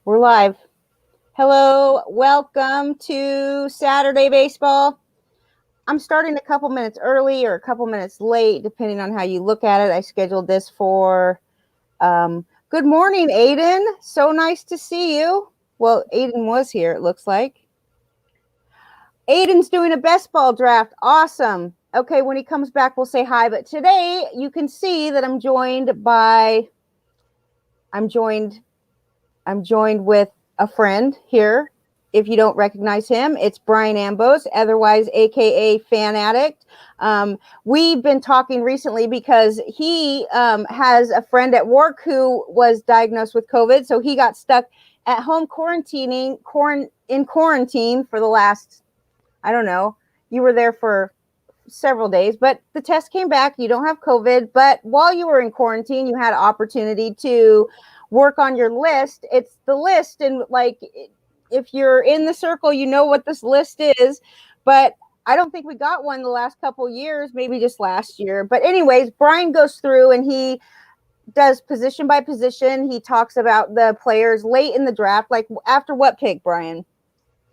We're live. Hello, welcome to Saturday Baseball. I'm starting a couple minutes early or a couple minutes late, depending on how you look at it. I scheduled this for good morning, Aiden. So nice to see you. Well, Aiden was here, it looks like. Aiden's doing a best ball draft. Awesome. Okay, when he comes back, we'll say hi. But today you can see that I'm joined with a friend here. If you don't recognize him, it's Brian Ambos, otherwise AKA Fan Addict. We've been talking recently because he has a friend at work who was diagnosed with COVID. So he got stuck at home in quarantine for the last, I don't know, you were there for several days, but the test came back. You don't have COVID, but while you were in quarantine, you had opportunity to work on your list. It's the list, and like if you're in the circle, you know what this list is, but I don't think we got one the last couple years, maybe just last year. But anyways, Brian goes through and he does position by position. He talks about the players late in the draft, like after what pick, Brian?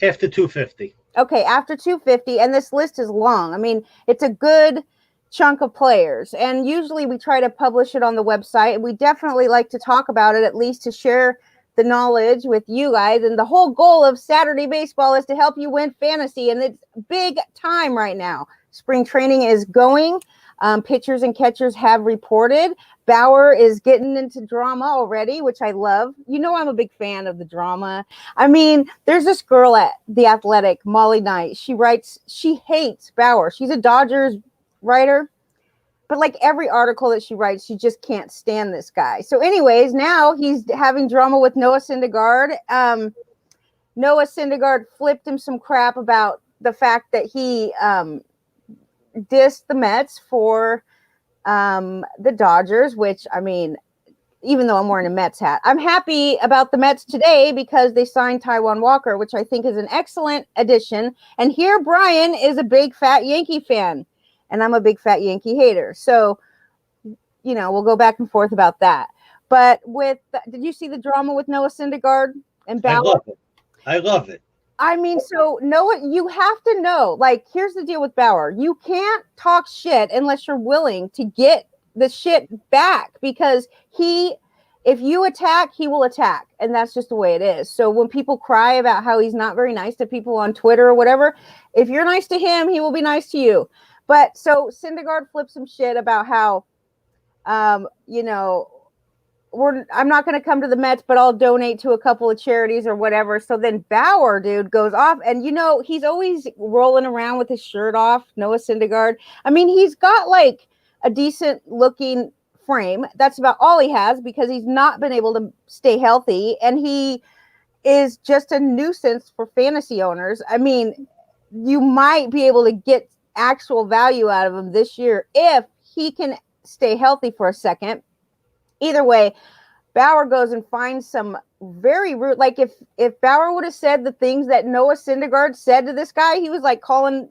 After 250. Okay, after 250, and this list is long. I mean, it's a good chunk of players, and usually we try to publish it on the website. We definitely like to talk about it, at least to share the knowledge with you guys. And the whole goal of Saturday Baseball is to help you win fantasy, and it's big time right now. Spring training is going. Pitchers and catchers have reported. Bauer is getting into drama already, which I love. You know, I'm a big fan of the drama. I mean, there's this girl at The Athletic, Molly Knight. She hates Bauer. She's a Dodgers writer, but like every article that she writes, she just can't stand this guy. So anyways, now he's having drama with Noah Syndergaard. Noah Syndergaard flipped him some crap about the fact that he dissed the Mets for the Dodgers, which, I mean, even though I'm wearing a Mets hat, I'm happy about the Mets today because they signed Taijuan Walker, which I think is an excellent addition. And here Brian is a big fat Yankee fan, and I'm a big fat Yankee hater. So, you know, we'll go back and forth about that. But did you see the drama with Noah Syndergaard and Bauer? I love it. I mean, so Noah, you have to know, like, here's the deal with Bauer. You can't talk shit unless you're willing to get the shit back, because if you attack, he will attack. And that's just the way it is. So when people cry about how he's not very nice to people on Twitter or whatever, if you're nice to him, he will be nice to you. But so Syndergaard flipped some shit about how, you know, I'm not going to come to the Mets, but I'll donate to a couple of charities or whatever. So then Bauer, dude, goes off. And, you know, he's always rolling around with his shirt off, Noah Syndergaard. I mean, he's got like a decent looking frame. That's about all he has because he's not been able to stay healthy. And he is just a nuisance for fantasy owners. I mean, you might be able to get actual value out of him this year if he can stay healthy for a second. Either way, Bauer goes and finds some very rude, like if Bauer would have said the things that Noah Syndergaard said to this guy, he was like calling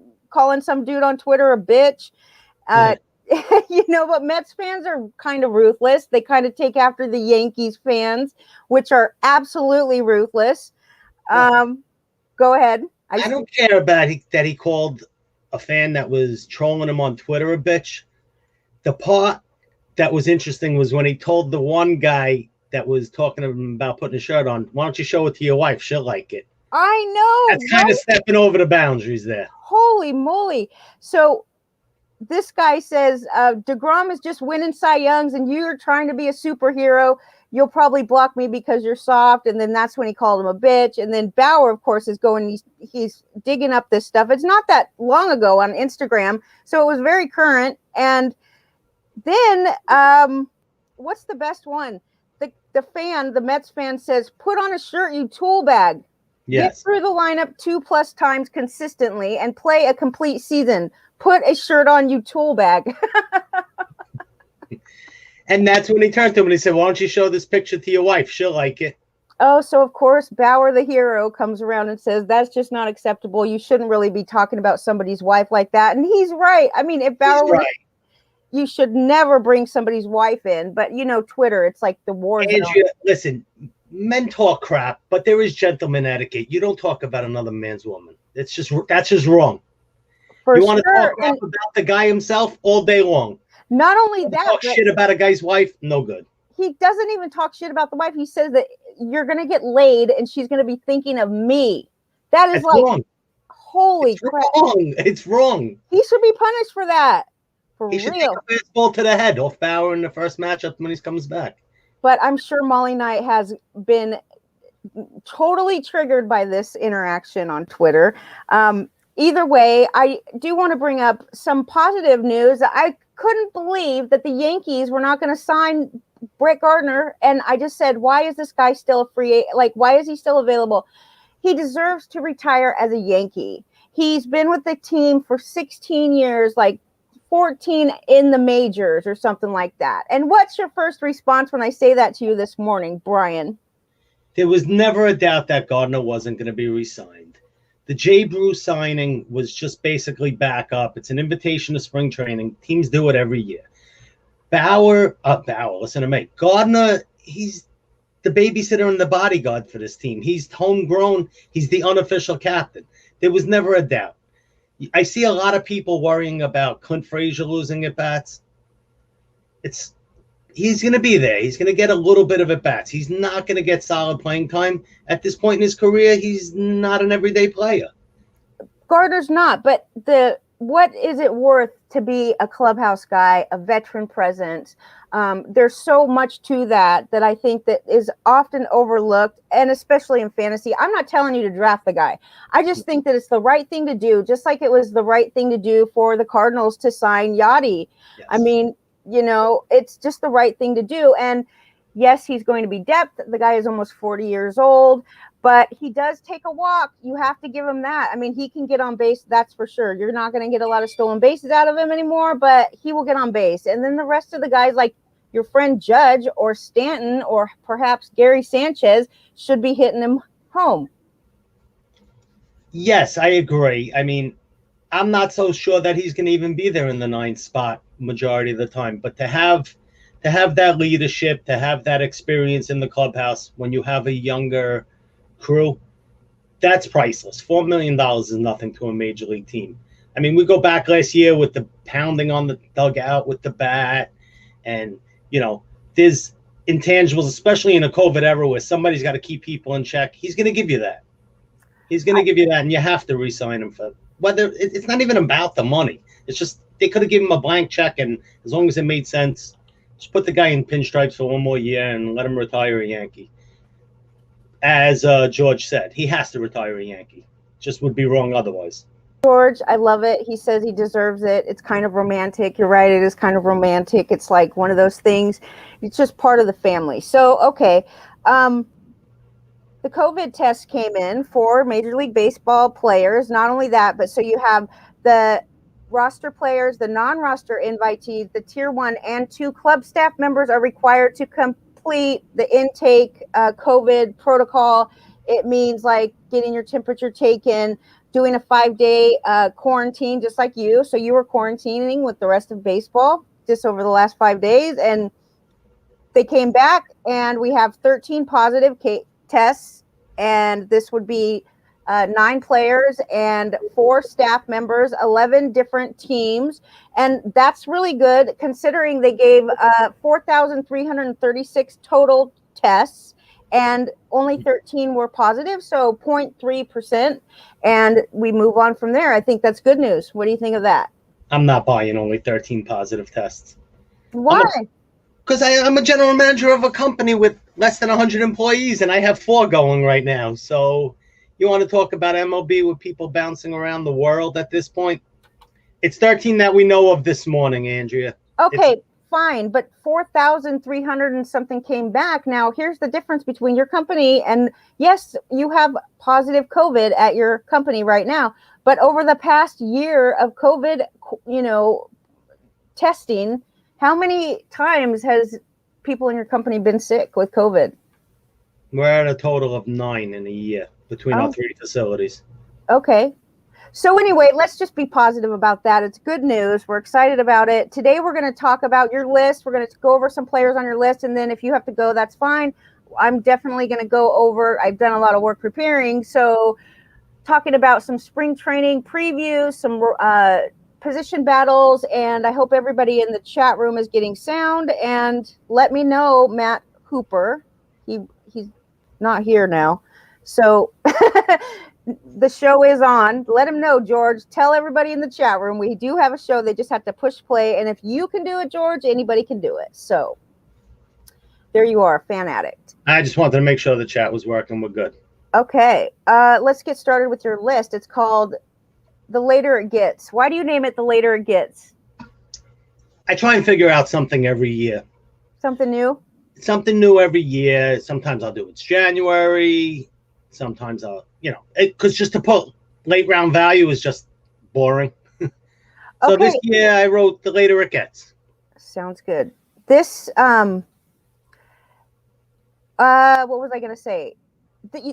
some dude on Twitter a bitch. You know, but Mets fans are kind of ruthless. They kind of take after the Yankees fans, which are absolutely ruthless. Go ahead. I don't care about that he called a fan that was trolling him on Twitter a bitch. The part that was interesting was when he told the one guy that was talking to him about putting a shirt on, why don't you show it to your wife? She'll like it. I know. That's kind of stepping over the boundaries there. Holy moly. So this guy says, DeGrom is just winning Cy Youngs and you're trying to be a superhero. You'll probably block me because you're soft. And then that's when he called him a bitch. And then Bauer, of course, is going, he's digging up this stuff. It's not that long ago on Instagram. So it was very current. And then, what's the best one? The Mets fan says, put on a shirt, you tool bag. Yes. Get through the lineup 2+ times consistently and play a complete season. Put a shirt on, you tool bag. And that's when he turned to him and he said, why don't you show this picture to your wife? She'll like it. Oh, so of course, Bauer the hero comes around and says, that's just not acceptable. You shouldn't really be talking about somebody's wife like that. And he's right. I mean, if Bauer was, you should never bring somebody's wife in. But, you know, Twitter, it's like the war zone. Listen, Men talk crap, but there is gentleman etiquette. You don't talk about another man's woman. That's just wrong. For You want to sure. talk crap about the guy himself all day long. Not only that, talk shit about a guy's wife, no good. He doesn't even talk shit about the wife. He says that you're going to get laid and she's going to be thinking of me. That is wrong. Holy it's crap. Wrong. It's wrong. He should be punished for that. For he real. Should take a fastball to the head off Bauer in the first matchup when he comes back. But I'm sure Molly Knight has been totally triggered by this interaction on Twitter. Either way, I do want to bring up some positive news. I couldn't believe that the Yankees were not going to sign Brett Gardner. And I just said, why is this guy still a free? Like, why is he still available? He deserves to retire as a Yankee. He's been with the team for 16 years, like 14 in the majors or something like that. And what's your first response when I say that to you this morning, Brian? There was never a doubt that Gardner wasn't going to be re-signed. The Jay Bruce signing was just basically backup. It's an invitation to spring training. Teams do it every year. Listen to me. Gardner, he's the babysitter and the bodyguard for this team. He's homegrown. He's the unofficial captain. There was never a doubt. I see a lot of people worrying about Clint Frazier losing at bats. He's going to be there. He's going to get a little bit of at bats. He's not going to get solid playing time at this point in his career. He's not an everyday player. Gardner's not, but what is it worth to be a clubhouse guy, a veteran presence? There's so much to that I think that is often overlooked, and especially in fantasy. I'm not telling you to draft the guy. I just think that it's the right thing to do, just like it was the right thing to do for the Cardinals to sign Yachty. Yes. I mean, it's just the right thing to do. And yes, he's going to be depth. The guy is almost 40 years old, but he does take a walk. You have to give him that. I mean, he can get on base. That's for sure. You're not going to get a lot of stolen bases out of him anymore, but he will get on base. And then the rest of the guys, like your friend Judge or Stanton or perhaps Gary Sanchez, should be hitting him home. Yes, I agree. I mean, I'm not so sure that he's going to even be there in the 9th spot majority of the time, but to have that leadership, to have that experience in the clubhouse when you have a younger crew, that's priceless. $4 million is nothing to a major league team. I mean, we go back last year with the pounding on the dugout with the bat, and there's intangibles, especially in a COVID era where somebody's got to keep people in check. He's going to give you that. He's going to give you that, and you have to re-sign him for whether it's not even about the money. It's just they could have given him a blank check, and as long as it made sense, just put the guy in pinstripes for one more year and let him retire a Yankee. As George said, he has to retire a Yankee. Just would be wrong otherwise. George, I love it. He says he deserves it. It's kind of romantic. You're right. It is kind of romantic. It's like one of those things. It's just part of the family. So, okay. The COVID test came in for Major League Baseball players. Not only that, but so you have the roster players, the non-roster invitees, the Tier 1 and 2 club staff members are required to complete the intake COVID protocol. It means like getting your temperature taken, doing a 5-day quarantine, just like you. So you were quarantining with the rest of baseball just over the last 5 days. And they came back, and we have 13 positive tests. And this would be 9 players and 4 staff members, 11 different teams. And that's really good considering they gave 4,336 total tests and only 13 were positive. So 0.3%. And we move on from there. I think that's good news. What do you think of that? I'm not buying only 13 positive tests. Why? Because I'm a general manager of a company with less than 100 employees, and I have 4 going right now. So you want to talk about MLB with people bouncing around the world at this point? It's 13 that we know of this morning, Andrea. Okay, fine. But 4,300 and something came back. Now, here's the difference between your company and, yes, you have positive COVID at your company right now. But over the past year of COVID, testing, how many times has people in your company been sick with COVID? We're at a total of 9 in a year between our 3 facilities. Okay. So anyway, let's just be positive about that. It's good news. We're excited about it. Today, we're going to talk about your list. We're going to go over some players on your list. And then if you have to go, that's fine. I'm definitely going to go over. I've done a lot of work preparing, so talking about some spring training previews, some position battles, and I hope everybody in the chat room is getting sound. And let me know, Matt Hooper. He's not here now, so the show is on. Let him know, George. Tell everybody in the chat room we do have a show. They just have to push play, and if you can do it, George, anybody can do it. So there you are, fan addict. I just wanted to make sure the chat was working. We're good. Okay, let's get started with your list. It's called The Later It Gets. Why do you name it The Later It Gets? I try and figure out something every year. Something new? Something new every year. Sometimes I'll do it's January. Sometimes I'll, because just to put late round value is just boring. So Okay. this year I wrote The Later It Gets. Sounds good. This, what was I going to say?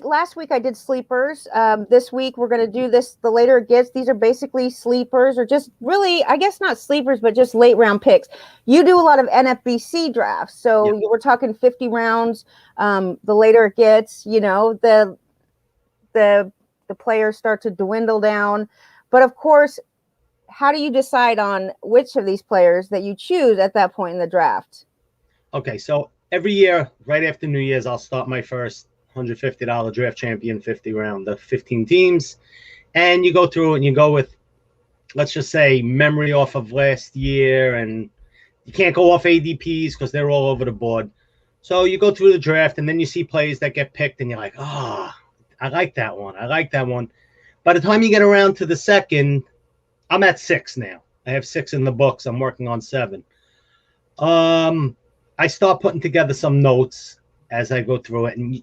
Last week I did sleepers. This week we're going to do this, The Later It Gets. These are basically sleepers, or just really, I guess not sleepers, but just late round picks. You do a lot of NFBC drafts, so Yep. we're talking 50 rounds. The later it gets, the players start to dwindle down. But of course, how do you decide on which of these players that you choose at that point in the draft? Okay, so every year, right after New Year's, I'll start my first $150 draft champion 50 round, the 15 teams. And you go through it and you go with, let's just say, memory off of last year. And you can't go off ADPs because they're all over the board. So you go through the draft and then you see plays that get picked and you're like, I like that one. I like that one. By the time you get around to the second, I'm at 6 now. I have 6 in the books. I'm working on 7. I start putting together some notes as I go through it. And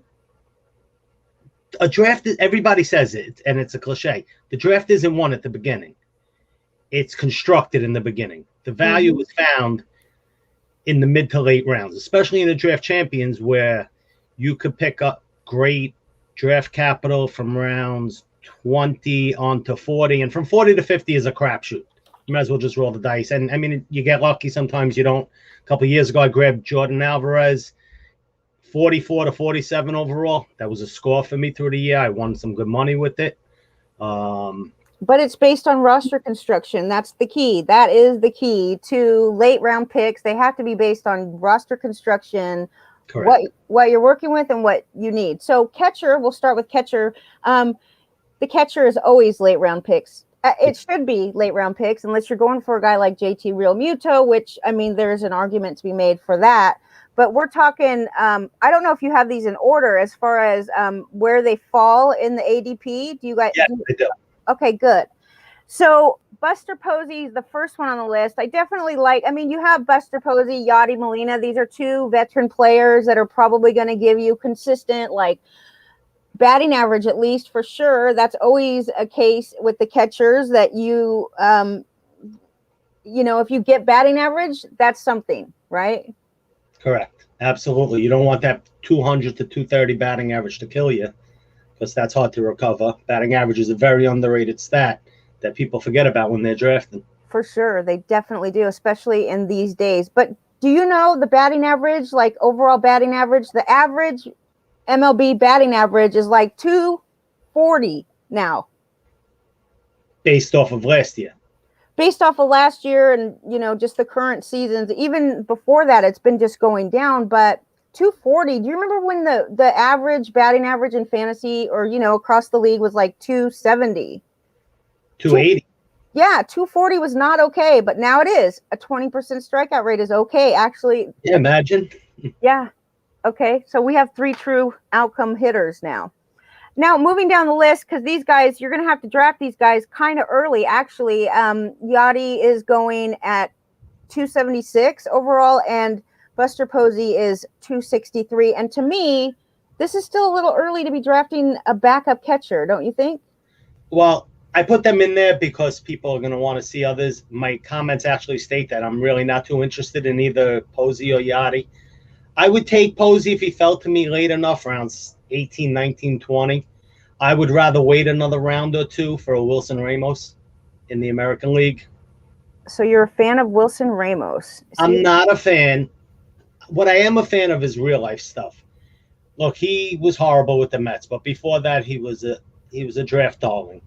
a draft, everybody says it, and it's a cliche. The draft isn't won at the beginning. It's constructed in the beginning. The value is found in the mid to late rounds, especially in the draft champions, where you could pick up great draft capital from rounds 20 on to 40, and from 40 to 50 is a crapshoot. You might as well just roll the dice. And I mean, you get lucky sometimes. You don't. A couple of years ago, I grabbed Jordan Alvarez, 44 to 47 overall. That was a score for me through the year. I won some good money with it. But it's based on roster construction. That's the key. That is the key to late round picks. They have to be based on roster construction. Correct. What you're working with and what you need. So catcher, we'll start with catcher. The catcher is always late round picks. It should be late round picks unless you're going for a guy like JT Realmuto, which, I mean, there's an argument to be made for that. But we're talking, I don't know if you have these in order as far as where they fall in the ADP. Do you guys? Yeah, I do. Okay, good. So Buster Posey is the first one on the list. I definitely you have Buster Posey, Yadi Molina. These are 2 veteran players that are probably going to give you consistent, batting average, at least for sure. That's always a case with the catchers that you, if you get batting average, that's something, right? Correct. Absolutely. You don't want that 200 to 230 batting average to kill you, because that's hard to recover. Batting average is a very underrated stat that people forget about when they're drafting. For sure. They definitely do, especially in these days. But do you know the batting average, overall batting average, the average MLB batting average is 240 now. Based off of last year. Based off of last year and, just the current seasons. Even before that, it's been just going down. But 240, do you remember when the average batting average in fantasy or, across the league was 270? 280. Yeah, 240 was not okay, but now it is. A 20% strikeout rate is okay. Actually. Yeah, imagine. Yeah. Okay, so we have 3 true outcome hitters now. Now, moving down the list, because these guys, you're going to have to draft these guys kind of early, actually. Yadi is going at 276 overall, and Buster Posey is 263. And to me, this is still a little early to be drafting a backup catcher, don't you think? Well, I put them in there because people are going to want to see others. My comments actually state that I'm really not too interested in either Posey or Yadi. I would take Posey if he fell to me late enough, rounds 18, 19, 20. I would rather wait another round or 2 for a Wilson Ramos in the American League. So you're a fan of Wilson Ramos? I'm not a fan. What I am a fan of is real life stuff. Look, he was horrible with the Mets, but before that, he was a draft darling.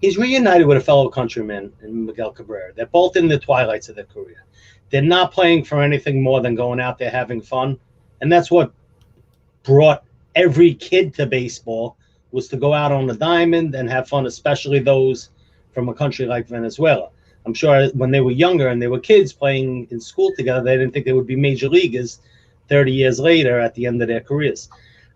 He's reunited with a fellow countryman in Miguel Cabrera. They're both in the twilights of their career. They're not playing for anything more than going out there having fun, and that's what brought every kid to baseball, was to go out on the diamond and have fun, especially those from a country like Venezuela. I'm sure when they were younger and they were kids playing in school together, they didn't think they would be major leaguers 30 years later at the end of their careers.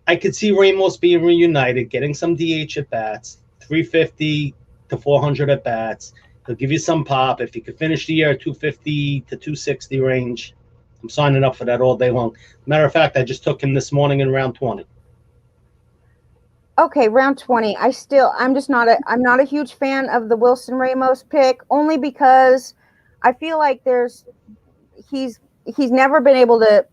I could see Ramos being reunited, getting some DH at bats, 350 to 400 at bats. He'll give you some pop. If he could finish the year at 250 to 260 range, I'm signing up for that all day long. Matter of fact, I just took him this morning in round 20. Okay, round 20. I'm not a huge fan of the Wilson Ramos pick, only because I feel like he's never been able to.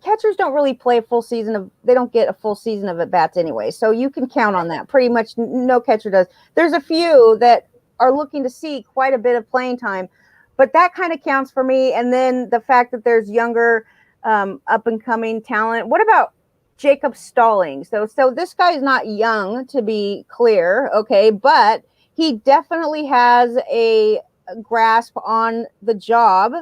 Catchers don't really play a full season they don't get a full season of at bats anyway, so you can count on that. Pretty much no catcher does. There's a few that are looking to see quite a bit of playing time, but that kind of counts for me. And then the fact that there's younger, up and coming talent. What about Jacob Stallings? So this guy is not young, to be clear, okay, but he definitely has a grasp on the job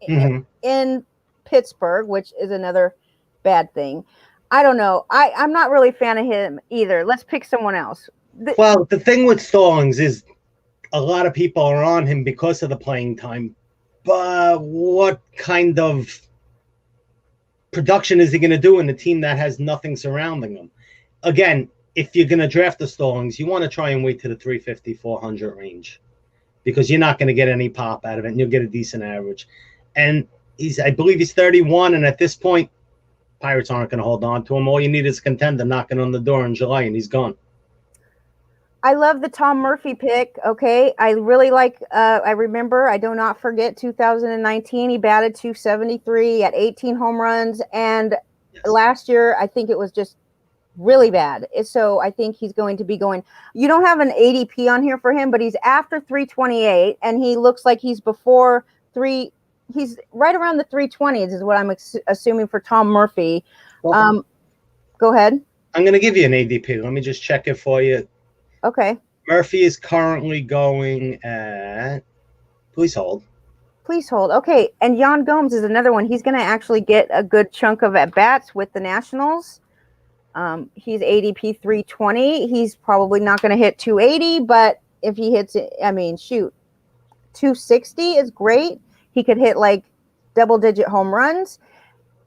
in Pittsburgh, which is another bad thing. I don't know. I'm not really a fan of him either. Let's pick someone else. Well, the thing with Stallings is a lot of people are on him because of the playing time. But what kind of production is he going to do in a team that has nothing surrounding him? Again, if you're going to draft the Stallings, you want to try and wait to the 350, 400 range, because you're not going to get any pop out of it, and you'll get a decent average. And I believe he's 31, and at this point, Pirates aren't going to hold on to him. All you need is a contender knocking on the door in July, and he's gone. I love the Tom Murphy pick. Okay, I really like. I remember. I do not forget 2019. He batted 273 at 18 home runs, and last year I think it was just really bad. So I think he's going to be going. You don't have an ADP on here for him, but he's after 328, and he looks like he's before 3. He's right around the 320s is what I'm assuming for Tom Murphy. Go ahead. I'm going to give you an ADP. Let me just check it for you. Okay. Murphy is currently going at. Please hold. Okay. And Yan Gomes is another one. He's going to actually get a good chunk of at bats with the Nationals. He's ADP 320. He's probably not going to hit 280, but if he hits it, 260 is great. He could hit like double-digit home runs.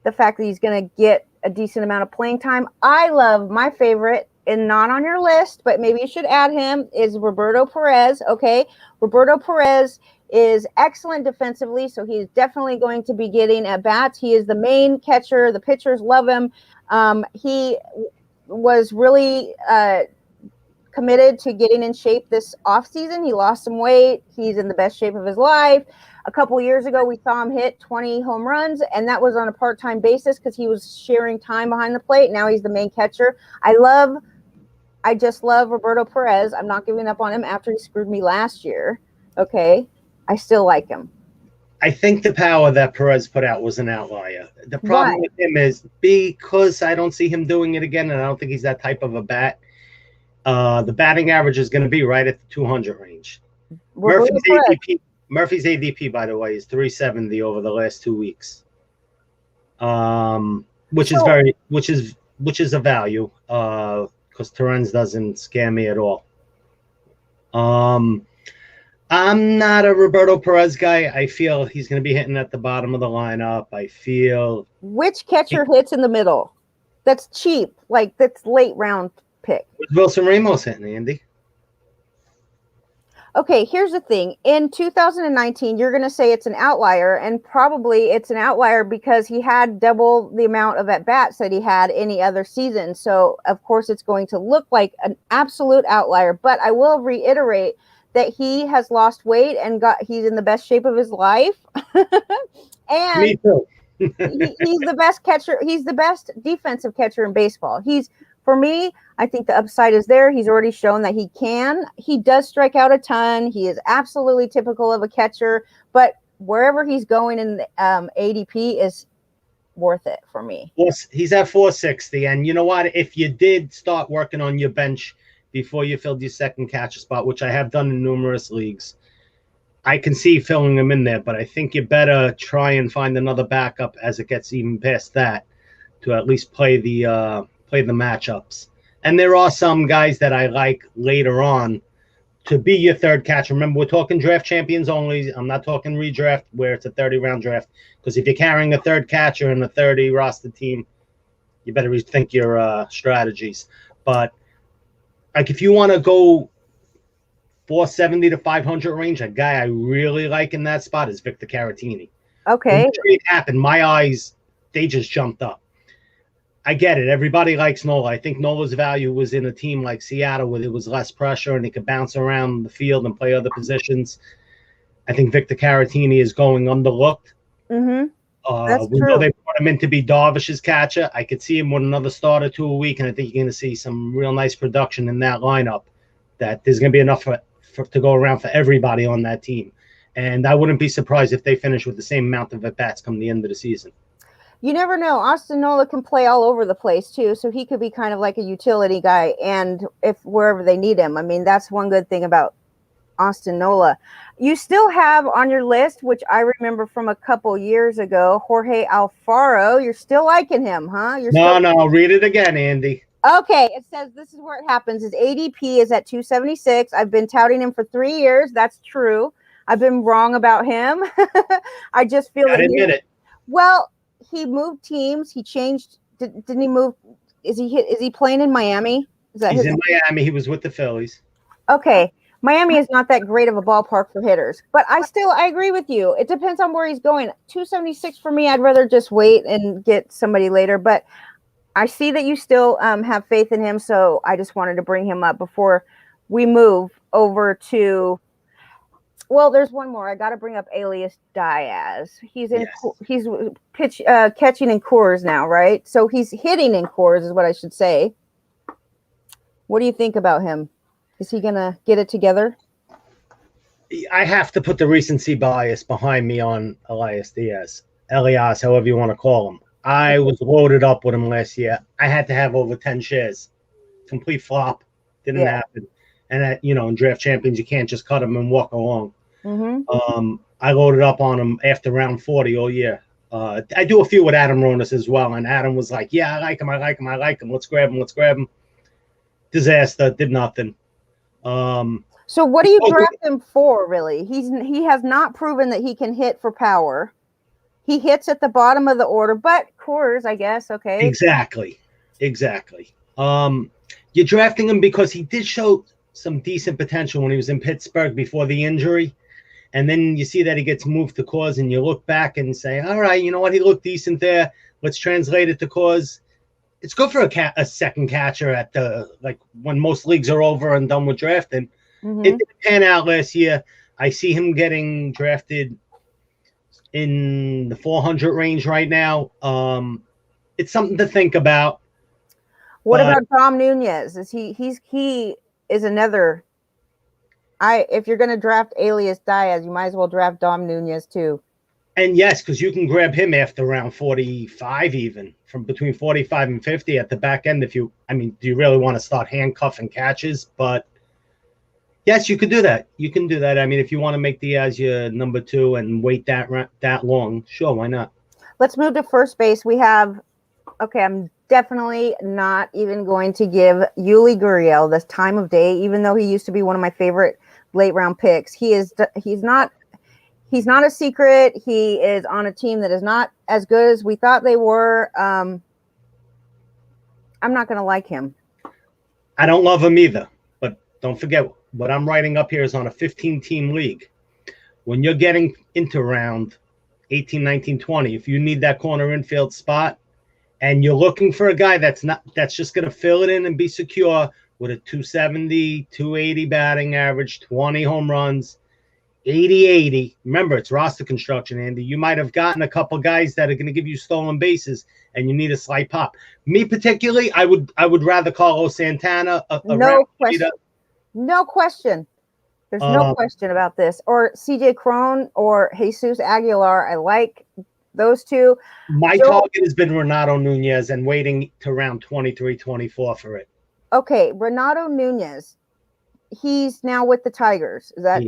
The fact that he's going to get a decent amount of playing time. I love my favorite, and not on your list, but maybe you should add him, is Roberto Perez. Okay. Roberto Perez is excellent defensively, so he's definitely going to be getting at bats. He is the main catcher. The pitchers love him. He was really committed to getting in shape this offseason. He lost some weight. He's in the best shape of his life. A couple years ago, we saw him hit 20 home runs, and that was on a part-time basis because he was sharing time behind the plate. Now he's the main catcher. I just love Roberto Perez. I'm not giving up on him after he screwed me last year. Okay. I still like him. I think the power that Perez put out was an outlier. The problem with him is because I don't see him doing it again, and I don't think he's that type of a bat. The batting average is going to be right at the 200 range. Murphy's ADP, by the way, is 370 over the last 2 weeks, which is a value. Because Torrens doesn't scare me at all. I'm not a Roberto Perez guy. I feel he's going to be hitting at the bottom of the lineup. Which catcher hits in the middle? That's cheap. Like, that's late round pick. Wilson Ramos hitting, Andy. Okay, here's the thing. In 2019, you're going to say it's an outlier, and probably it's an outlier because he had double the amount of at-bats that he had any other season. So, of course, it's going to look like an absolute outlier. But I will reiterate that he has lost weight and he's in the best shape of his life. And me too. he's the best catcher. He's the best defensive catcher in baseball. For me, I think the upside is there. He's already shown that he can. He does strike out a ton. He is absolutely typical of a catcher. But wherever he's going in the ADP is worth it for me. He's at 460. And you know what? If you did start working on your bench before you filled your second catcher spot, which I have done in numerous leagues, I can see filling him in there, but I think you better try and find another backup as it gets even past that to at least play the matchups. And there are some guys that I like later on to be your third catcher. Remember, we're talking draft champions only. I'm not talking redraft where it's a 30-round draft. Because if you're carrying a third catcher in a 30 roster team, you better rethink your strategies. But like if you want to go 470 to 500 range, a guy I really like in that spot is Victor Caratini. Okay. When the trade happened, my eyes, they just jumped up. I get it. Everybody likes Nola. I think Nola's value was in a team like Seattle where there was less pressure and he could bounce around the field and play other positions. I think Victor Caratini is going underlooked. That's we true. know they brought him in to be Darvish's catcher. I could see him with another start or two a week, and I think you're going to see some real nice production in that lineup. That there's going to be enough to go around for everybody on that team. And I wouldn't be surprised if they finish with the same amount of at-bats come the end of the season. You never know. Austin Nola can play all over the place too, so he could be kind of like a utility guy, and if wherever they need him. I mean, that's one good thing about Austin Nola. You still have on your list, which I remember from a couple years ago, Jorge Alfaro. You're still liking him, huh? No, read it again, Andy. Okay, it says this is where it happens. His ADP is at 276. I've been touting him for 3 years. That's true. I've been wrong about him. I just feel I admit it. Well, he moved teams. He changed. Didn't he move? Is he playing in Miami? He's in Miami. He was with the Phillies. Okay. Miami is not that great of a ballpark for hitters, but I agree with you. It depends on where he's going. 276 for me. I'd rather just wait and get somebody later, but I see that you still have faith in him. So I just wanted to bring him up before we move over to, well, there's one more. I got to bring up Elias Diaz. He's catching in Coors now, right? So he's hitting in Coors is what I should say. What do you think about him? Is he going to get it together? I have to put the recency bias behind me on Elias Diaz. Elias, however you want to call him. I was loaded up with him last year. I had to have over 10 shares. Complete flop. Didn't happen. And, in draft champions, you can't just cut him and walk along. I loaded up on him after round 40 all year. I do a few with Adam Ronis as well. And Adam was like, yeah, I like him. Let's grab him. Disaster. Did nothing. So what do you draft him for, really? He has not proven that he can hit for power. He hits at the bottom of the order, but Coors, I guess, okay. Exactly. You're drafting him because he did show some decent potential when he was in Pittsburgh before the injury. And then you see that he gets moved to Coors, and you look back and say, all right, you know what? He looked decent there. Let's translate it to Coors. It's good for a second catcher at when most leagues are over and done with drafting. It didn't pan out last year. I see him getting drafted in the 400 range right now. It's something to think about. What about Dom Nunez? He is another. If you're going to draft Elias Diaz, you might as well draft Dom Nunez too. And yes, because you can grab him after round 45, even from between 45 and 50 at the back end. Do you really want to start handcuffing catches? But yes, you could do that. If you want to make Diaz your number 2 and wait that long, sure, why not? Let's move to first base. We have, I'm definitely not even going to give Yuli Gurriel this time of day, even though he used to be one of my favorite late round picks. He's not a secret. He is on a team that is not as good as we thought they were. I'm not going to like him. I don't love him either, but don't forget what I'm writing up here is on a 15-team league. When you're getting into round 18, 19, 20, if you need that corner infield spot and you're looking for a guy that's just going to fill it in and be secure with a 270, 280 batting average, 20 home runs, 80-80. Remember, it's roster construction, Andy. You might have gotten a couple guys that are going to give you stolen bases, and you need a slight pop. Me particularly, I would rather Carlos Santana. No question. No question. There's no question about this. Or CJ Cron or Jesus Aguilar. I like Those two. My So, target has been Renato Nunez and waiting to round 23, 24 for it. okay, Renato Nunez. He's now with the Tigers. Is that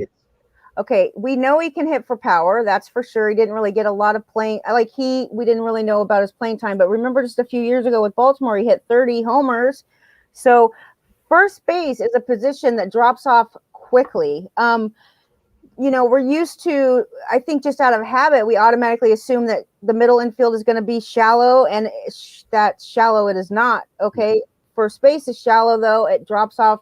okay? We know he can hit for power. That's for sure. He didn't really get a lot of playing. We didn't really know about his playing time. But remember, just a few years ago with Baltimore, he hit 30 homers. So first base is a position that drops off quickly. We're used to, I think just out of habit, we automatically assume that the middle infield is going to be shallow, and that's shallow. It is not. Okay. First base is shallow, though. It drops off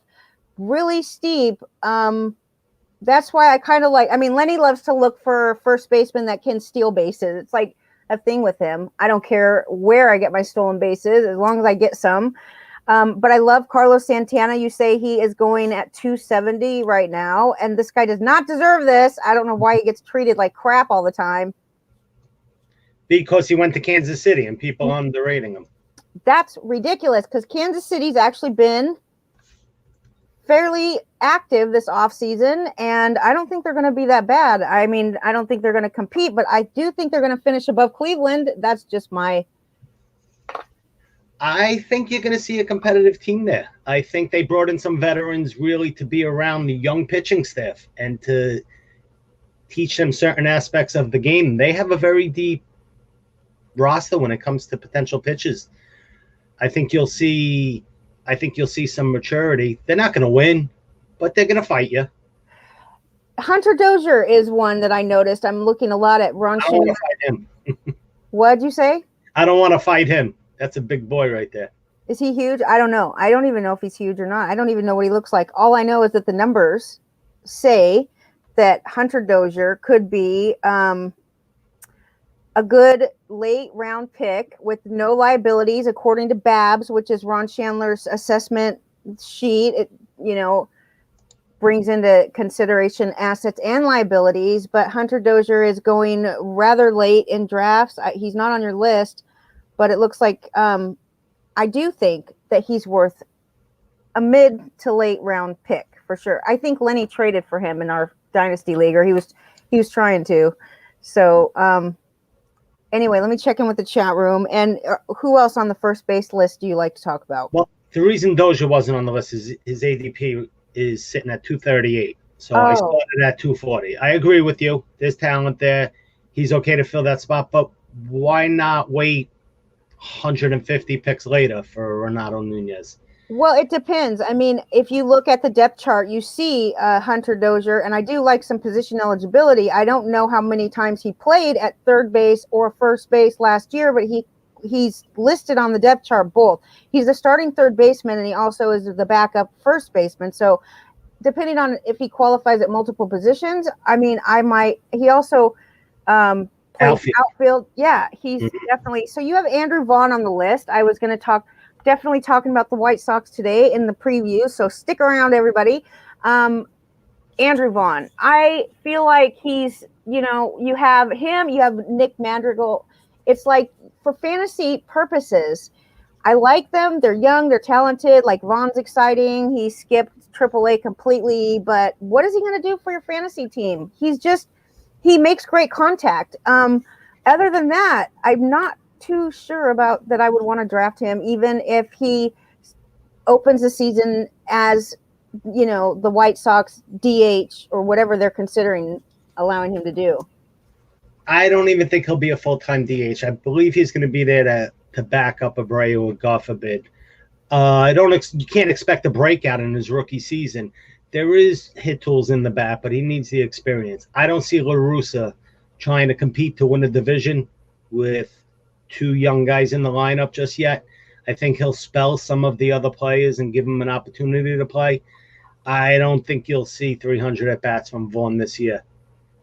really steep. That's why I kind of Lenny loves to look for first baseman that can steal bases. It's like a thing with him. I don't care where I get my stolen bases as long as I get some. But I love Carlos Santana. You say he is going at 270 right now, and this guy does not deserve this. I don't know why he gets treated like crap all the time. Because he went to Kansas City and people are underrating him. That's ridiculous because Kansas City's actually been fairly active this offseason, and I don't think they're going to be that bad. I mean, I don't think they're going to compete, but I do think they're going to finish above Cleveland. That's just I think you're going to see a competitive team there. I think they brought in some veterans really to be around the young pitching staff and to teach them certain aspects of the game. They have a very deep roster when it comes to potential pitches. I think you'll see some maturity. They're not going to win, but they're going to fight you. Hunter Dozier is one that I noticed. I'm looking a lot at Ron. I don't want to fight him. What'd you say? I don't want to fight him. That's a big boy right there. Is he huge? I don't know. I don't even know if he's huge or not. I don't even know what he looks like. All I know is that the numbers say that Hunter Dozier could be a good late round pick with no liabilities, according to Babs, which is Ron Chandler's assessment sheet. It, brings into consideration assets and liabilities, but Hunter Dozier is going rather late in drafts. He's not on your list, but it looks like I do think that he's worth a mid to late round pick for sure. I think Lenny traded for him in our dynasty league, or he was trying to. So anyway, let me check in with the chat room. And who else on the first base list do you like to talk about? Well, the reason Dozier wasn't on the list is his ADP is sitting at 238. So I started at 240. I agree with you. There's talent there. He's okay to fill that spot, but why not wait 150 picks later for Renato Nunez? Well, it depends. I mean, if you look at the depth chart, you see Hunter Dozier, and I do like some position eligibility. I don't know how many times he played at third base or first base last year, but he's listed on the depth chart both. He's the starting third baseman, and he also is the backup first baseman. So depending on if he qualifies at multiple positions, I mean, he also plays outfield. Yeah, he's definitely. So you have Andrew Vaughn on the list. I was going to definitely talking about the White Sox today in the preview. So stick around, everybody. Andrew Vaughn. I feel like he's, you have him, you have Nick Madrigal. It's like for fantasy purposes, I like them. They're young, they're talented. Like Vaughn's exciting. He skipped AAA completely, but what is he going to do for your fantasy team? He makes great contact. Other than that, I'm not too sure about that I would want to draft him, even if he opens the season as, the White Sox DH or whatever they're considering allowing him to do. I don't even think he'll be a full-time DH. I believe he's going to be there to back up Abreu, God forbid. You can't expect a breakout in his rookie season. There is hit tools in the bat, but he needs the experience. I don't see La Russa trying to compete to win a division with two young guys in the lineup just yet. I think he'll spell some of the other players and give them an opportunity to play. I don't think you'll see 300 at-bats from Vaughn this year.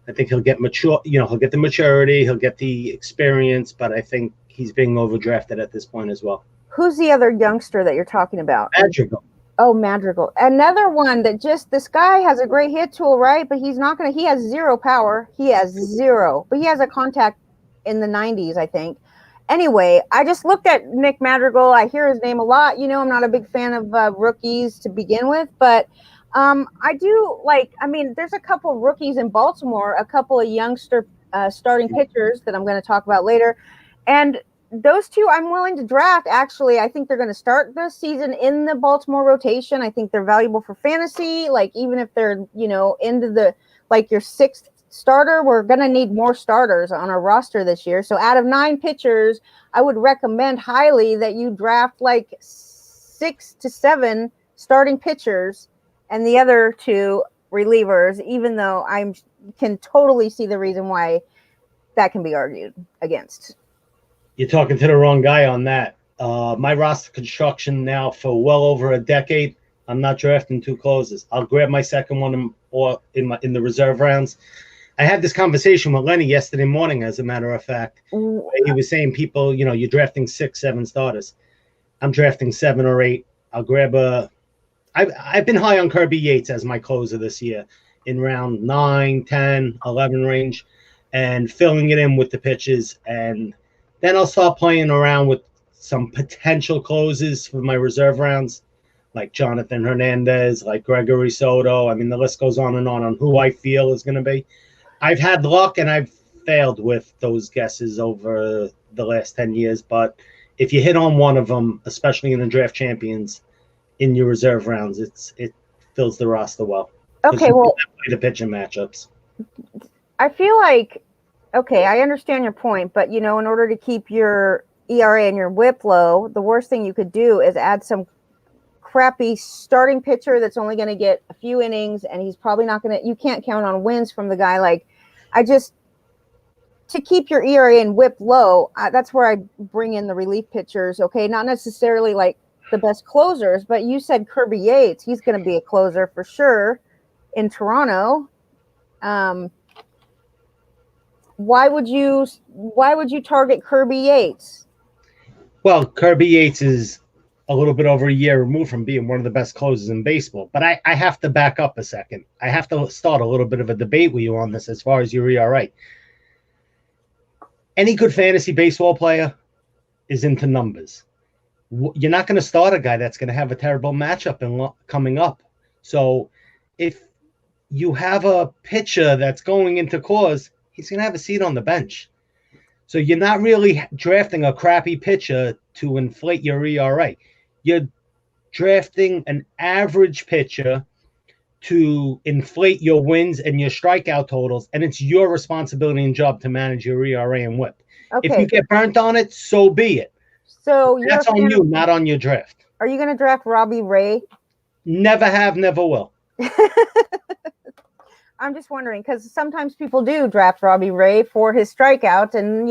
I think he'll get mature. He'll get the maturity, he'll get the experience, but I think he's being overdrafted at this point as well. Who's the other youngster that you're talking about? Madrigal. Oh, Madrigal. Another one that this guy has a great hit tool, right? But he has zero power. He has zero, but he has a contact in the 90s, I think. Anyway, I just looked at Nick Madrigal. I hear his name a lot. I'm not a big fan of rookies to begin with, but I do there's a couple rookies in Baltimore, a couple of youngster starting pitchers that I'm going to talk about later. And those two I'm willing to draft. Actually, I think they're going to start the season in the Baltimore rotation. I think they're valuable for fantasy. Like, even if they're, into the, like, your sixth starter, we're going to need more starters on our roster this year. So out of 9 pitchers, I would recommend highly that you draft like 6 to 7 starting pitchers and the other 2 relievers, even though I can totally see the reason why that can be argued against. You're talking to the wrong guy on that. My roster construction now for well over a decade, I'm not drafting 2 closers. I'll grab my second one or in the reserve rounds. I had this conversation with Lenny yesterday morning, as a matter of fact. He was saying people, you're drafting 6, 7 starters. I'm drafting 7 or 8. I'll grab I've been high on Kirby Yates as my closer this year in round 9, 10, 11 range, and filling it in with the pitches. And then I'll start playing around with some potential closes for my reserve rounds, like Jonathan Hernandez, like Gregory Soto. I mean, the list goes on who I feel is going to be. I've had luck and I've failed with those guesses over the last 10 years. But if you hit on one of them, especially in the draft champions, in your reserve rounds, it fills the roster well. Okay, well, the pitching matchups. I feel like, okay, I understand your point, but in order to keep your ERA and your WHIP low, the worst thing you could do is add some crappy starting pitcher that's only going to get a few innings, and he's probably not going to. You can't count on wins from the guy. Like, to keep your ERA and WHIP low, that's where I bring in the relief pitchers. Okay, not necessarily like the best closers, but you said Kirby Yates. He's going to be a closer for sure in Toronto. Why would you target Kirby Yates? Well, Kirby Yates is a little bit over a year removed from being one of the best closers in baseball. But I have to back up a second. I have to start a little bit of a debate with you on this as far as your ERA. Any good fantasy baseball player is into numbers. You're not going to start a guy that's going to have a terrible matchup coming up. So if you have a pitcher that's going into cause, he's going to have a seat on the bench. So you're not really drafting a crappy pitcher to inflate your ERA. You're drafting an average pitcher to inflate your wins and your strikeout totals, and it's your responsibility and job to manage your ERA and WHIP. Okay. If you get burnt on it, so be it. So that's on you, not on your draft. Are you going to draft Robbie Ray? Never have, never will. I'm just wondering, because sometimes people do draft Robbie Ray for his strikeouts, and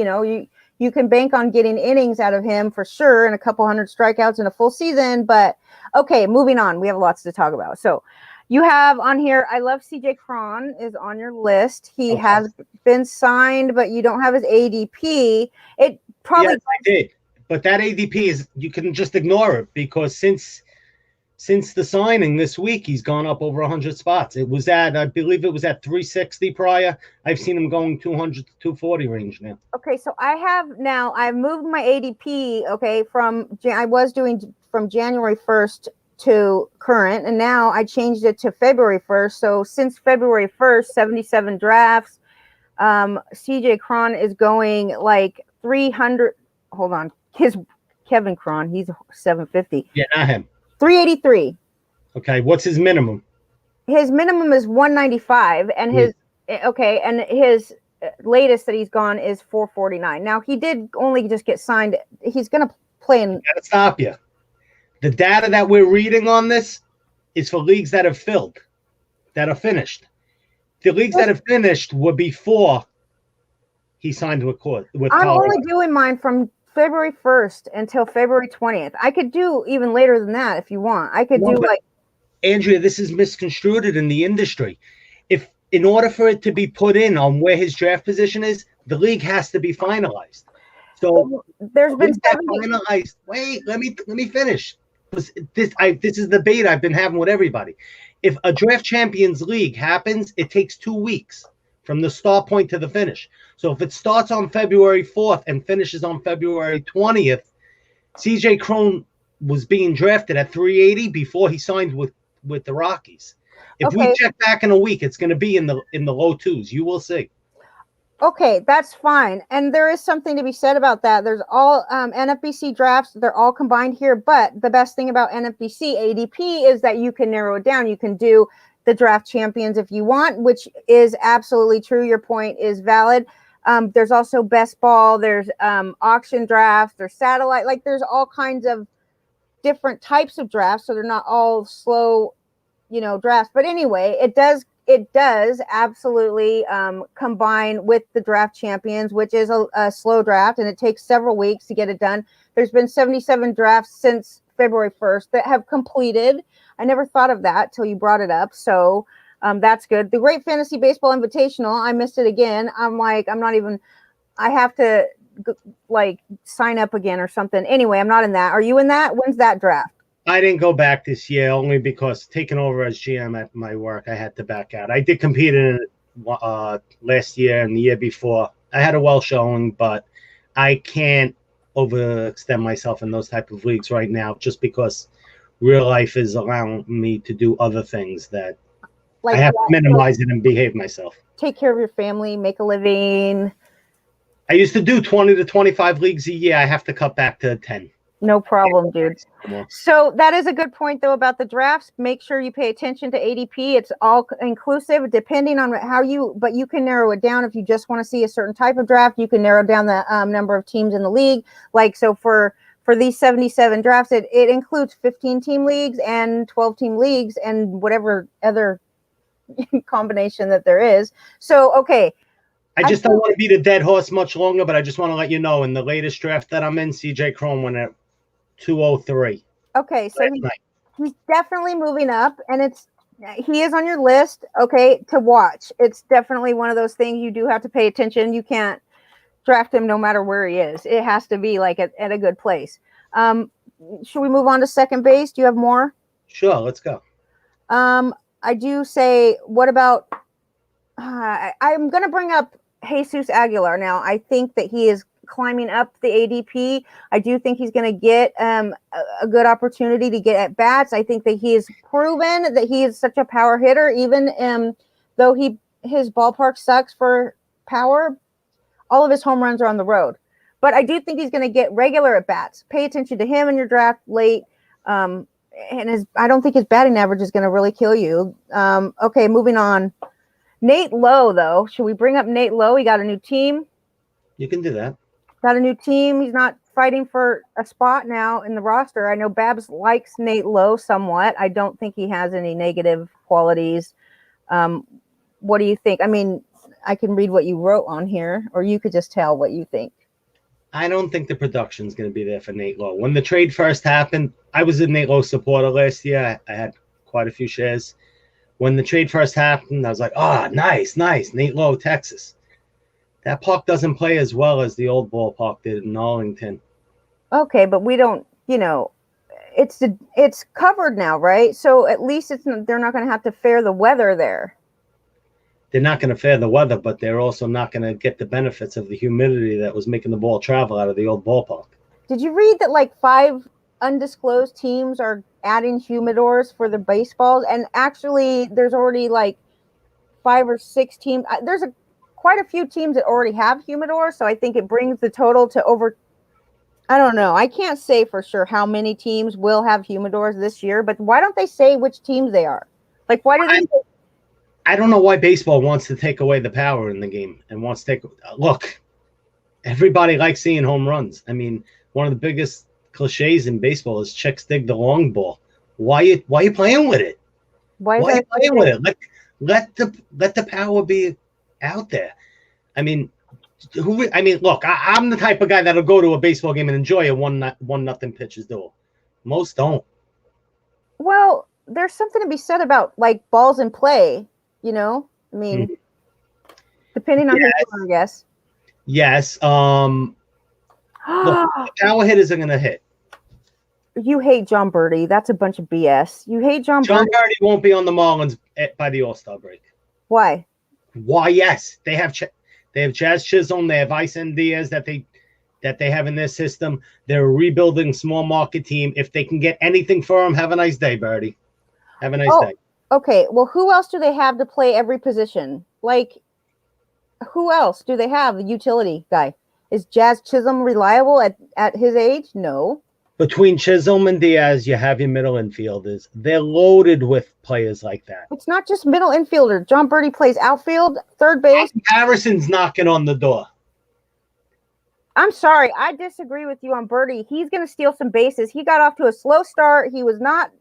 you can bank on getting innings out of him for sure, and a couple hundred strikeouts in a full season. But okay, moving on. We have lots to talk about. So you have on here, I love CJ Cron is on your list. He has been signed, but you don't have his ADP. It probably yes, I did. But that ADP is, you can just ignore it, because since the signing this week, he's gone up over 100 spots. It was I believe it was at 360 prior. I've seen him going 200 to 240 range now. Okay, so I've moved my ADP, okay, I was doing from January 1st to current, and now I changed it to February 1st. So since February 1st, 77 drafts, CJ Cron is going like 300. Hold on. Kevin Cron, he's 750. Yeah, not him. 383. Okay, what's his minimum? His minimum is 195, and his latest that he's gone is 449. Now, he did only just get signed. He's going to play in. Gotta stop you. The data that we're reading on this is for leagues that have filled, that are finished. The leagues that have finished were before he signed with I'm Colorado. only doing mine from February 1st until February 20th. I could do even later than that if you want. I could do like. Andrea, this is misconstrued in the industry. If in order for it to be put in on where his draft position is, the league has to be finalized. So there's been finalized. Wait, let me finish. This is the debate I've been having with everybody. If a draft champions league happens, it takes 2 weeks from the start point to the finish. So if it starts on February 4th and finishes on February 20th, CJ Cron was being drafted at 380 before he signed with the Rockies. If we check back in a week, it's going to be in the low twos. You will see. Okay, that's fine. And there is something to be said about that. There's all NFBC drafts, they're all combined here. But the best thing about NFBC ADP is that you can narrow it down. You can do the draft champions if you want, which is absolutely true. Your point is valid. There's also best ball, there's auction drafts, there's satellite, like there's all kinds of different types of drafts. So they're not all slow, drafts. But anyway, it does absolutely combine with the draft champions, which is a slow draft, and it takes several weeks to get it done. There's been 77 drafts since February 1st that have completed. I never thought of that till you brought it up. So that's good. The Great Fantasy Baseball Invitational, I missed it again. I have to sign up again or something. Anyway, I'm not in that. Are you in that? When's that draft? I didn't go back this year only because taking over as GM at my work, I had to back out. I did compete in it last year and the year before. I had a well showing, but I can't overextend myself in those type of leagues right now just because real life is allowing me to do other things that I have to minimize it and behave myself. Take care of your family, make a living. I used to do 20 to 25 leagues a year. I have to cut back to 10. No problem, dude. So that is a good point, though, about the drafts. Make sure you pay attention to ADP. It's all inclusive, depending on but you can narrow it down if you just want to see a certain type of draft. You can narrow down the number of teams in the league. So for these 77 drafts, it includes 15-team leagues and 12-team leagues and whatever other combination that there is. So, okay. I just don't want to beat a dead horse much longer, but I just want to let you know, in the latest draft that I'm in, CJ Cron went at 203. Okay, so he's definitely moving up, and he is on your list, okay, to watch. It's definitely one of those things you do have to pay attention. You can't draft him no matter where he is. It has to be at a good place. Should we move on to second base? Do you have more? Sure, let's go. I do say, what about I'm going to bring up Jesus Aguilar now. I think that he is climbing up the ADP. I do think he's going to get a good opportunity to get at bats. I think that he has proven that he is such a power hitter, even though his ballpark sucks for power. All of his home runs are on the road. But I do think he's going to get regular at bats. Pay attention to him in your draft late. And I don't think his batting average is going to really kill you. Okay, moving on. Nate Lowe, though. Should we bring up Nate Lowe? He got a new team. You can do that. Got a new team. He's not fighting for a spot now in the roster. I know Babs likes Nate Lowe somewhat. I don't think he has any negative qualities. What do you think? I mean, I can read what you wrote on here, or you could just tell what you think. I don't think the production's going to be there for Nate Lowe. When the trade first happened, I was a Nate Lowe supporter last year. I had quite a few shares. When the trade first happened, I was like, nice. Nate Lowe, Texas. That park doesn't play as well as the old ballpark did in Arlington. Okay, but we don't, it's covered now, right? So at least they're not going to have to fare the weather there. They're not going to fare the weather, but they're also not going to get the benefits of the humidity that was making the ball travel out of the old ballpark. Did you read that 5 undisclosed teams are adding humidors for the baseballs? And actually, there's already 5 or 6 teams. There's quite a few teams that already have humidors, so I think it brings the total to over. I don't know. I can't say for sure how many teams will have humidors this year, but why don't they say which teams they are? Why do they? I don't know why baseball wants to take away the power in the game and wants to take. Look, everybody likes seeing home runs. I mean, one of the biggest cliches in baseball is chicks dig the long ball. Why are you playing with it? Why are you playing with it? Let the power be out there. I mean, look, I'm the type of guy that'll go to a baseball game and enjoy a 1-0 pitcher's duel. Most don't. Well, there's something to be said about balls in play. I mean, depending on who you are, I guess. Yes. Look, power hitters are going to hit. You hate John Birdie. That's a bunch of BS. You hate John Birdie. John Birdie won't be on the Marlins by the All-Star break. Why? Why? Yes, they have Jazz Chisholm. They have Isan Diaz that they have in their system. They're a rebuilding small market team. If they can get anything for them, have a nice day, Birdie. Have a nice day. Okay. Well, who else do they have to play every position? who else do they have? The utility guy. Is Jazz Chisholm reliable at his age? No. Between Chisholm and Diaz, you have your middle infielders. They're loaded with players like that. It's not just middle infielder. John Birdie plays outfield, third base. Harrison's knocking on the door. I'm sorry, I disagree with you on Birdie. He's going to steal some bases. He got off to a slow start. He was not.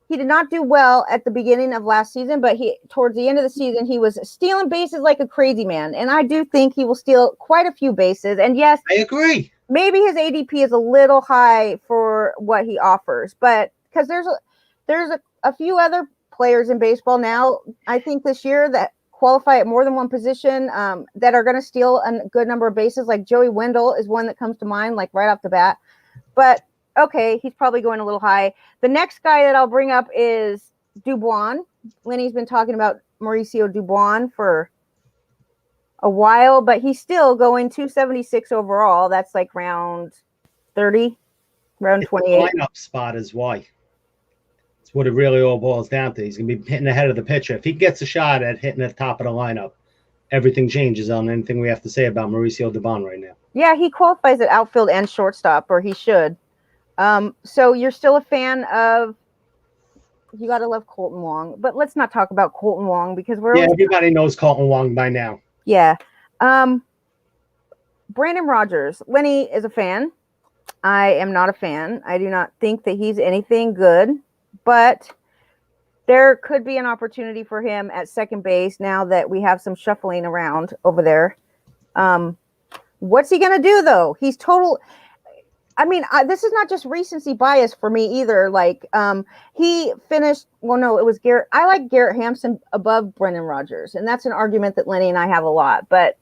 He did not do well at the beginning of last season, but towards the end of the season, he was stealing bases like a crazy man. And I do think he will steal quite a few bases. And yes, I agree. Maybe his ADP is a little high for what he offers, but because there's a few other players in baseball now, I think this year that qualify at more than one position that are going to steal a good number of bases. Like Joey Wendell is one that comes to mind, like right off the bat. But okay, he's probably going a little high. The next guy that I'll bring up is Dubois. Lenny's been talking about Mauricio Dubois for a while, but he's still going 276 overall. That's like round 30, round 28. The lineup spot is why. It's what it really all boils down to. He's going to be hitting ahead of the pitcher. If he gets a shot at hitting the top of the lineup, everything changes on anything we have to say about Mauricio Dubois right now. Yeah, he qualifies at outfield and shortstop, or he should. So you're still a fan of. You got to love Colton Wong, but let's not talk about Colton Wong because everybody knows Colton Wong by now. Yeah. Brandon Rogers. Lenny is a fan. I am not a fan. I do not think that he's anything good, but there could be an opportunity for him at second base now that we have some shuffling around over there. What's he going to do, though? He's total. I mean, this is not just recency bias for me either. Like, he finished. Well, no, it was Garrett. I like Garrett Hampson above Brendan Rodgers, and that's an argument that Lenny and I have a lot. But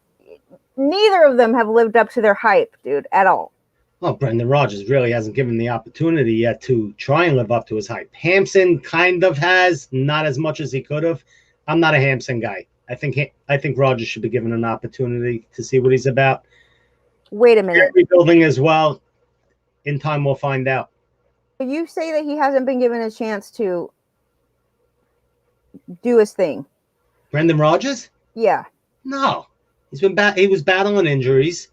neither of them have lived up to their hype, dude, at all. Well, Brendan Rodgers really hasn't given the opportunity yet to try and live up to his hype. Hampson kind of has, not as much as he could have. I'm not a Hampson guy. I think Rodgers should be given an opportunity to see what he's about. Wait a minute. Rebuilding as well. In time, we'll find out. You say that he hasn't been given a chance to do his thing. Brendan Rodgers? Yeah. No. He was battling injuries.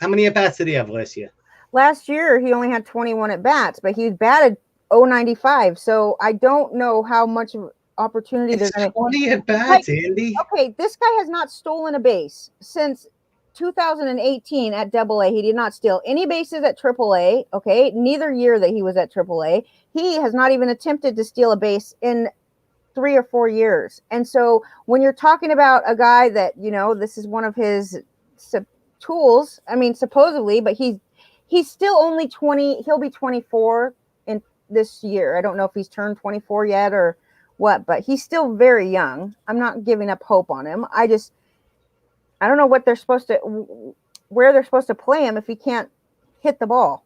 How many at-bats did he have last year? Last year, he only had 21 at-bats, but he batted .095. So I don't know how much of opportunity they're going to. 20 at-bats, Andy. Okay, this guy has not stolen a base since 2018 at AA. He did not steal any bases at AAA. Okay, neither year that he was at AAA. He has not even attempted to steal a base in 3 or 4 years. And so when you're talking about a guy that, this is one of his tools, I mean, supposedly, but he's still only 20. He'll be 24 in this year. I don't know if he's turned 24 yet or what, but he's still very young. I'm not giving up hope on him. I don't know where they're supposed to play him if he can't hit the ball.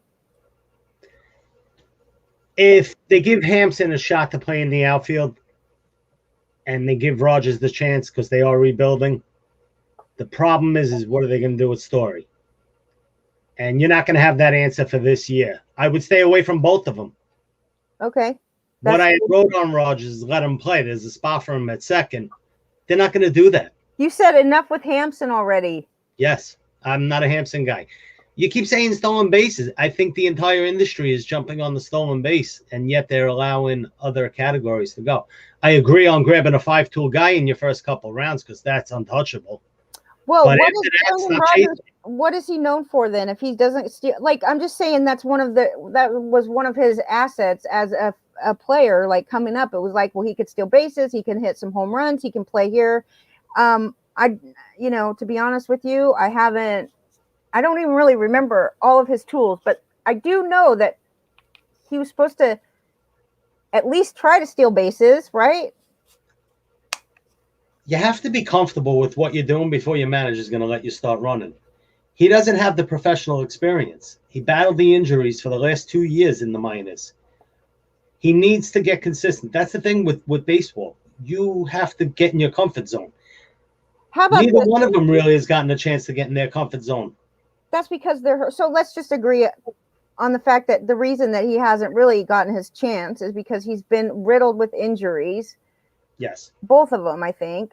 If they give Hampson a shot to play in the outfield and they give Rodgers the chance because they are rebuilding, the problem is what are they going to do with Story? And you're not going to have that answer for this year. I would stay away from both of them. Okay. What I wrote on Rodgers is let him play. There's a spot for him at second. They're not going to do that. You said enough with Hampson already. Yes, I'm not a Hampson guy. You keep saying stolen bases. I think the entire industry is jumping on the stolen base, and yet they're allowing other categories to go. I agree on grabbing a 5-tool guy in your first couple rounds because that's untouchable. Well, what is he known for then? If he doesn't steal, like I'm just saying, that was one of his assets as a player. Like coming up, it was like, well, he could steal bases, he can hit some home runs, he can play here. To be honest with you, I don't even really remember all of his tools, but I do know that he was supposed to at least try to steal bases, right? You have to be comfortable with what you're doing before your manager is going to let you start running. He doesn't have the professional experience. He battled the injuries for the last 2 years in the minors. He needs to get consistent. That's the thing with baseball. You have to get in your comfort zone. Neither one of them really has gotten a chance to get in their comfort zone. That's because they're so. Let's just agree on the fact that the reason that he hasn't really gotten his chance is because he's been riddled with injuries. Yes, both of them, I think.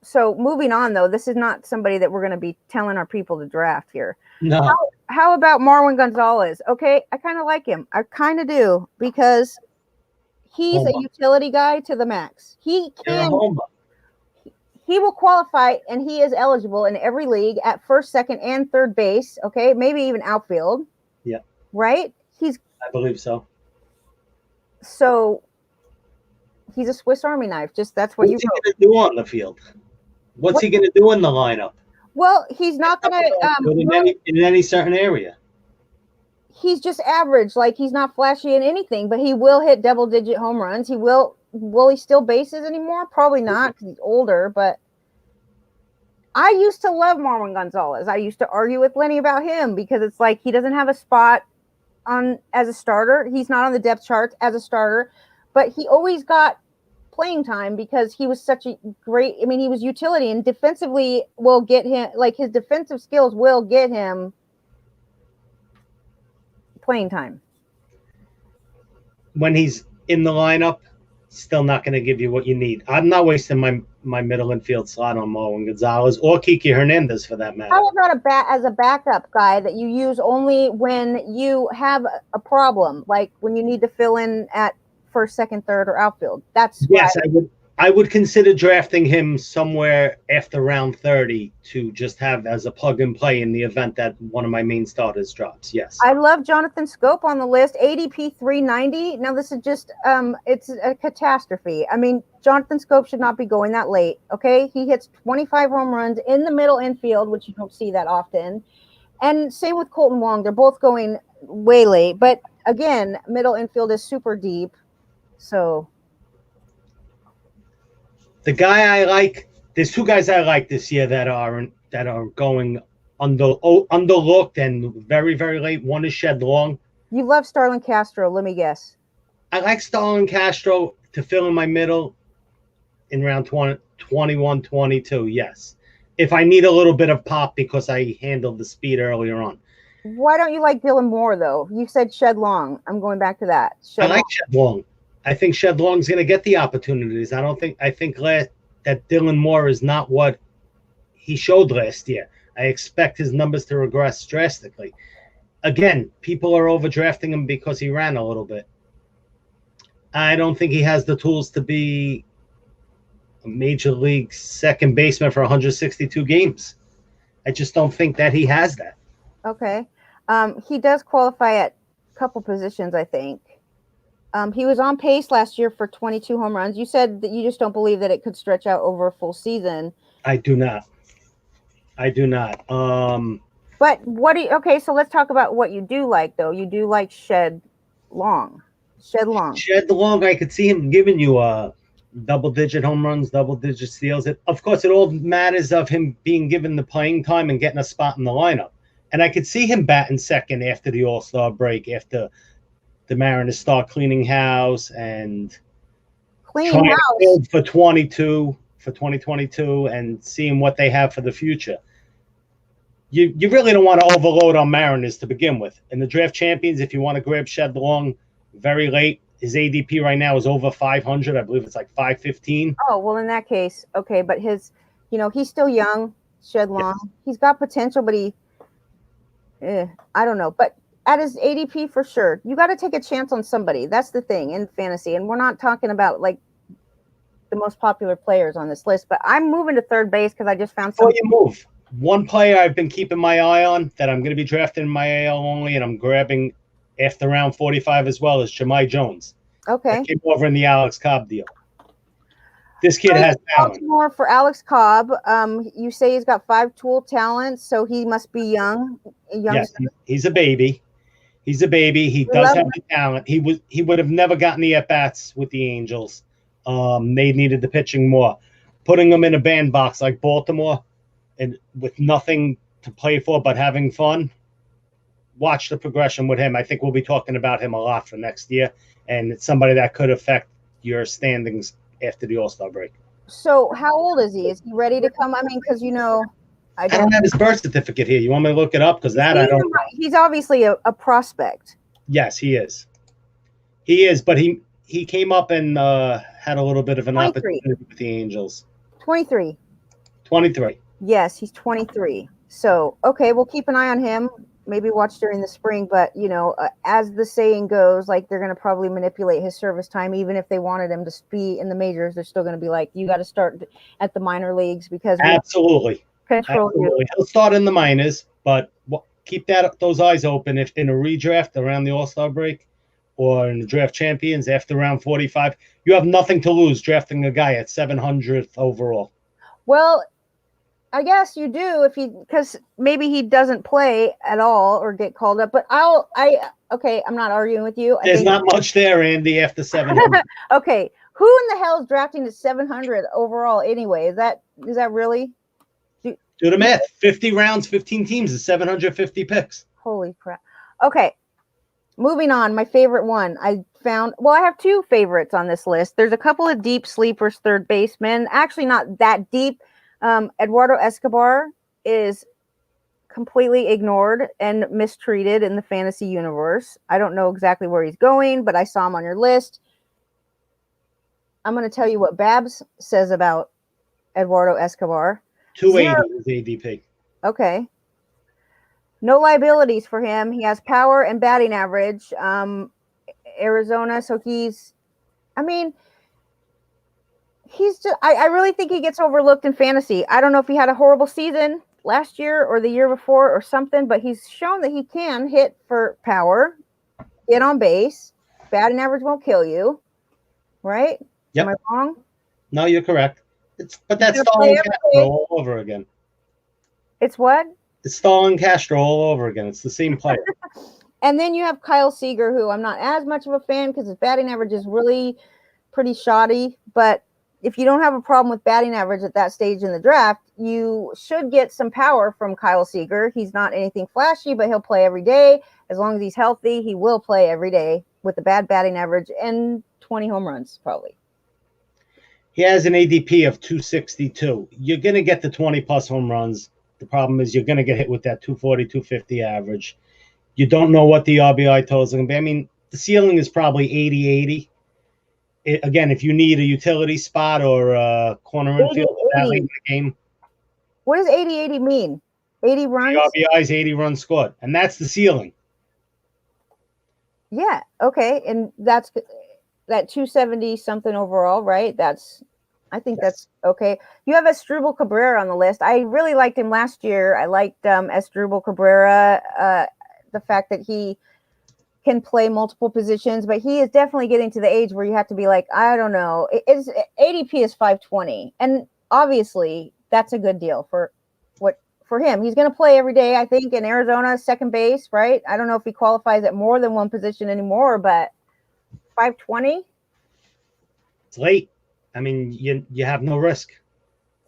So moving on, though, this is not somebody that we're going to be telling our people to draft here. No. How about Marwin Gonzalez? Okay, I kind of like him. I kind of do, because he's a utility guy to the max. He will qualify, and he is eligible in every league at first, second, and third base. Okay, maybe even outfield. Yeah. Right? I believe so. So he's a Swiss Army knife. Just that's what What's he going to do on the field? What's he going to do in the lineup? Well, he's not going to in any certain area. He's just average. Like, he's not flashy in anything, but he will hit double-digit home runs. Will he steal bases anymore? Probably not, because he's older. But I used to love Marwin Gonzalez. I used to argue with Lenny about him, because it's like he doesn't have a spot on as a starter. He's not on the depth chart as a starter, but he always got playing time because he was such a great, I mean, he was utility, and defensively will get him, like, his defensive skills will get him playing time. When he's in the lineup, still not going to give you what you need. I'm not wasting my middle infield slot on Marwin Gonzalez or Kiki Hernandez, for that matter. How about as a backup guy that you use only when you have a problem, like when you need to fill in at first, second, third, or outfield? That's yes, I would consider drafting him somewhere after round 30 to just have as a plug and play in the event that one of my main starters drops. Yes. I love Jonathan Scope on the list, ADP 390. Now this is just it's a catastrophe. I mean, Jonathan Scope should not be going that late. Okay, he hits 25 home runs in the middle infield, which you don't see that often. And same with Colton Wong. They're both going way late, but again, middle infield is super deep. So the guy I like, there's two guys I like this year that are going underlooked and very, very late. One is Shed Long. You love Starlin Castro, let me guess. I like Starlin Castro to fill in my middle in round 21, 22, yes. If I need a little bit of pop because I handled the speed earlier on. Why don't you like Dylan Moore, though? You said Shed Long. I'm going back to that. I like Shed Long. I think Shed Long's going to get the opportunities. I think that Dylan Moore is not what he showed last year. I expect his numbers to regress drastically. Again, people are overdrafting him because he ran a little bit. I don't think he has the tools to be a major league second baseman for 162 games. I just don't think that he has that. Okay. He does qualify at a couple positions, I think. He was on pace last year for 22 home runs. You said that you just don't believe that it could stretch out over a full season. I do not. But okay, so let's talk about what you do like, though. You do like Shed Long. Shed Long, I could see him giving you double-digit home runs, double-digit steals. Of course, it all matters of him being given the playing time and getting a spot in the lineup. And I could see him batting second after the All-Star break, after the Mariners start cleaning house and trying to build for 2022 and seeing what they have for the future. You really don't want to overload on Mariners to begin with. In the draft champions, if you want to grab Shed Long very late, his ADP right now is over 500. I believe it's like 515. Oh, well, in that case, okay. But he's still young, Shed Long. Yes. He's got potential, but I don't know. But at his ADP, for sure, you got to take a chance on somebody. That's the thing in fantasy. And we're not talking about like the most popular players on this list, but I'm moving to third base because I just found something. Before you move, one player I've been keeping my eye on that I'm going to be drafting in my AL only, and I'm grabbing after round 45 as well, is Jahmai Jones. Okay. That came over in the Alex Cobb deal. This kid has talent. More for Alex Cobb. You say he's got 5-tool talent, so he must be young. Yes, he's a baby. He's a baby. He does have the talent. He would have never gotten the at-bats with the Angels. They needed the pitching more. Putting him in a bandbox like Baltimore and with nothing to play for but having fun, watch the progression with him. I think we'll be talking about him a lot for next year, and it's somebody that could affect your standings after the All-Star break. So how old is he? Is he ready to come? I mean, because I don't have his birth certificate here. You want me to look it up? Because that I don't know. He's obviously a prospect. Yes, he is. He is, but he came up and had a little bit of an 23. opportunity with the Angels. 23. 23. Yes, he's 23. So, okay, we'll keep an eye on him. Maybe watch during the spring, but as the saying goes, like they're going to probably manipulate his service time. Even if they wanted him to be in the majors, they're still going to be like, you got to start at the minor leagues because we Absolutely. control you. Absolutely. He'll start in the minors, but keep those eyes open if in a redraft around the All-Star break or in the draft champions after round 45, you have nothing to lose drafting a guy at 700th overall. Well, I guess you do because maybe he doesn't play at all or get called up. But okay, I'm not arguing with you. There's not much there, Andy, after 700. Okay, who in the hell is drafting to 700 overall anyway? Is that really? Do the math. 50 rounds, 15 teams is 750 picks. Holy crap. Okay, moving on. My favorite one I found. Well, I have two favorites on this list. There's a couple of deep sleepers, third basemen. Actually, not that deep. Eduardo Escobar is completely ignored and mistreated in the fantasy universe. I don't know exactly where he's going, but I saw him on your list. I'm going to tell you what Babs says about Eduardo Escobar. 280 is ADP. Okay. No liabilities for him. He has power and batting average. Arizona, so he's just, I really think he gets overlooked in fantasy. I don't know if he had a horrible season last year or the year before or something, but he's shown that he can hit for power, get on base. Batting average won't kill you, right? Yep. Am I wrong? No, you're correct. But that's Stalin Castro all over again. It's what? It's Stalin Castro all over again. It's the same player. And then you have Kyle Seager, who I'm not as much of a fan because his batting average is really pretty shoddy, but if you don't have a problem with batting average at that stage in the draft, you should get some power from Kyle Seager. He's not anything flashy, but he'll play every day. As long as he's healthy, he will play every day with a bad batting average and 20 home runs, probably. He has an ADP of 262. You're going to get the 20-plus home runs. The problem is you're going to get hit with that 240, 250 average. You don't know what the RBI totals are going to be. I mean, the ceiling is probably 80-80. Again, if you need a utility spot or a corner infield in the game. What does 80-80 mean? 80 runs? The RBI is 80 runs scored, and that's the ceiling. Yeah, okay, and that's that 270 something overall, right? I think that's okay. You have Asdrubal Cabrera on the list. I really liked him last year. I liked Asdrubal Cabrera, the fact that he can play multiple positions, but he is definitely getting to the age where you have to be like, I don't know. ADP is 520, and obviously that's a good deal for him. He's going to play every day, I think, in Arizona, second base, right? I don't know if he qualifies at more than one position anymore, but 520? It's late. I mean, you have no risk.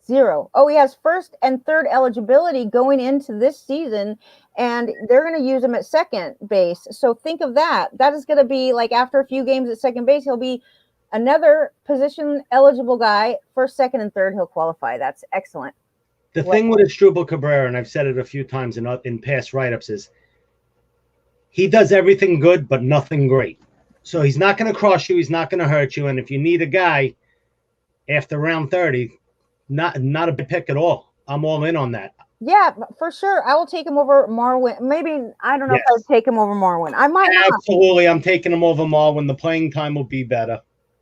Zero. Oh, he has first and third eligibility going into this season, and they're going to use him at second base. So think of that. That is going to be like after a few games at second base, he'll be another position eligible guy. First, second, and third, he'll qualify. That's excellent. The thing with Asdrubal Cabrera, and I've said it a few times in past write-ups, is he does everything good but nothing great. So he's not going to cross you. He's not going to hurt you. And if you need a guy after round 30, not a big pick at all. I'm all in on that. Yeah, for sure. I will take him over Marwin. Maybe, I don't know if I would take him over Marwin. I might not. Absolutely. I'm taking him over Marwin. The playing time will be better.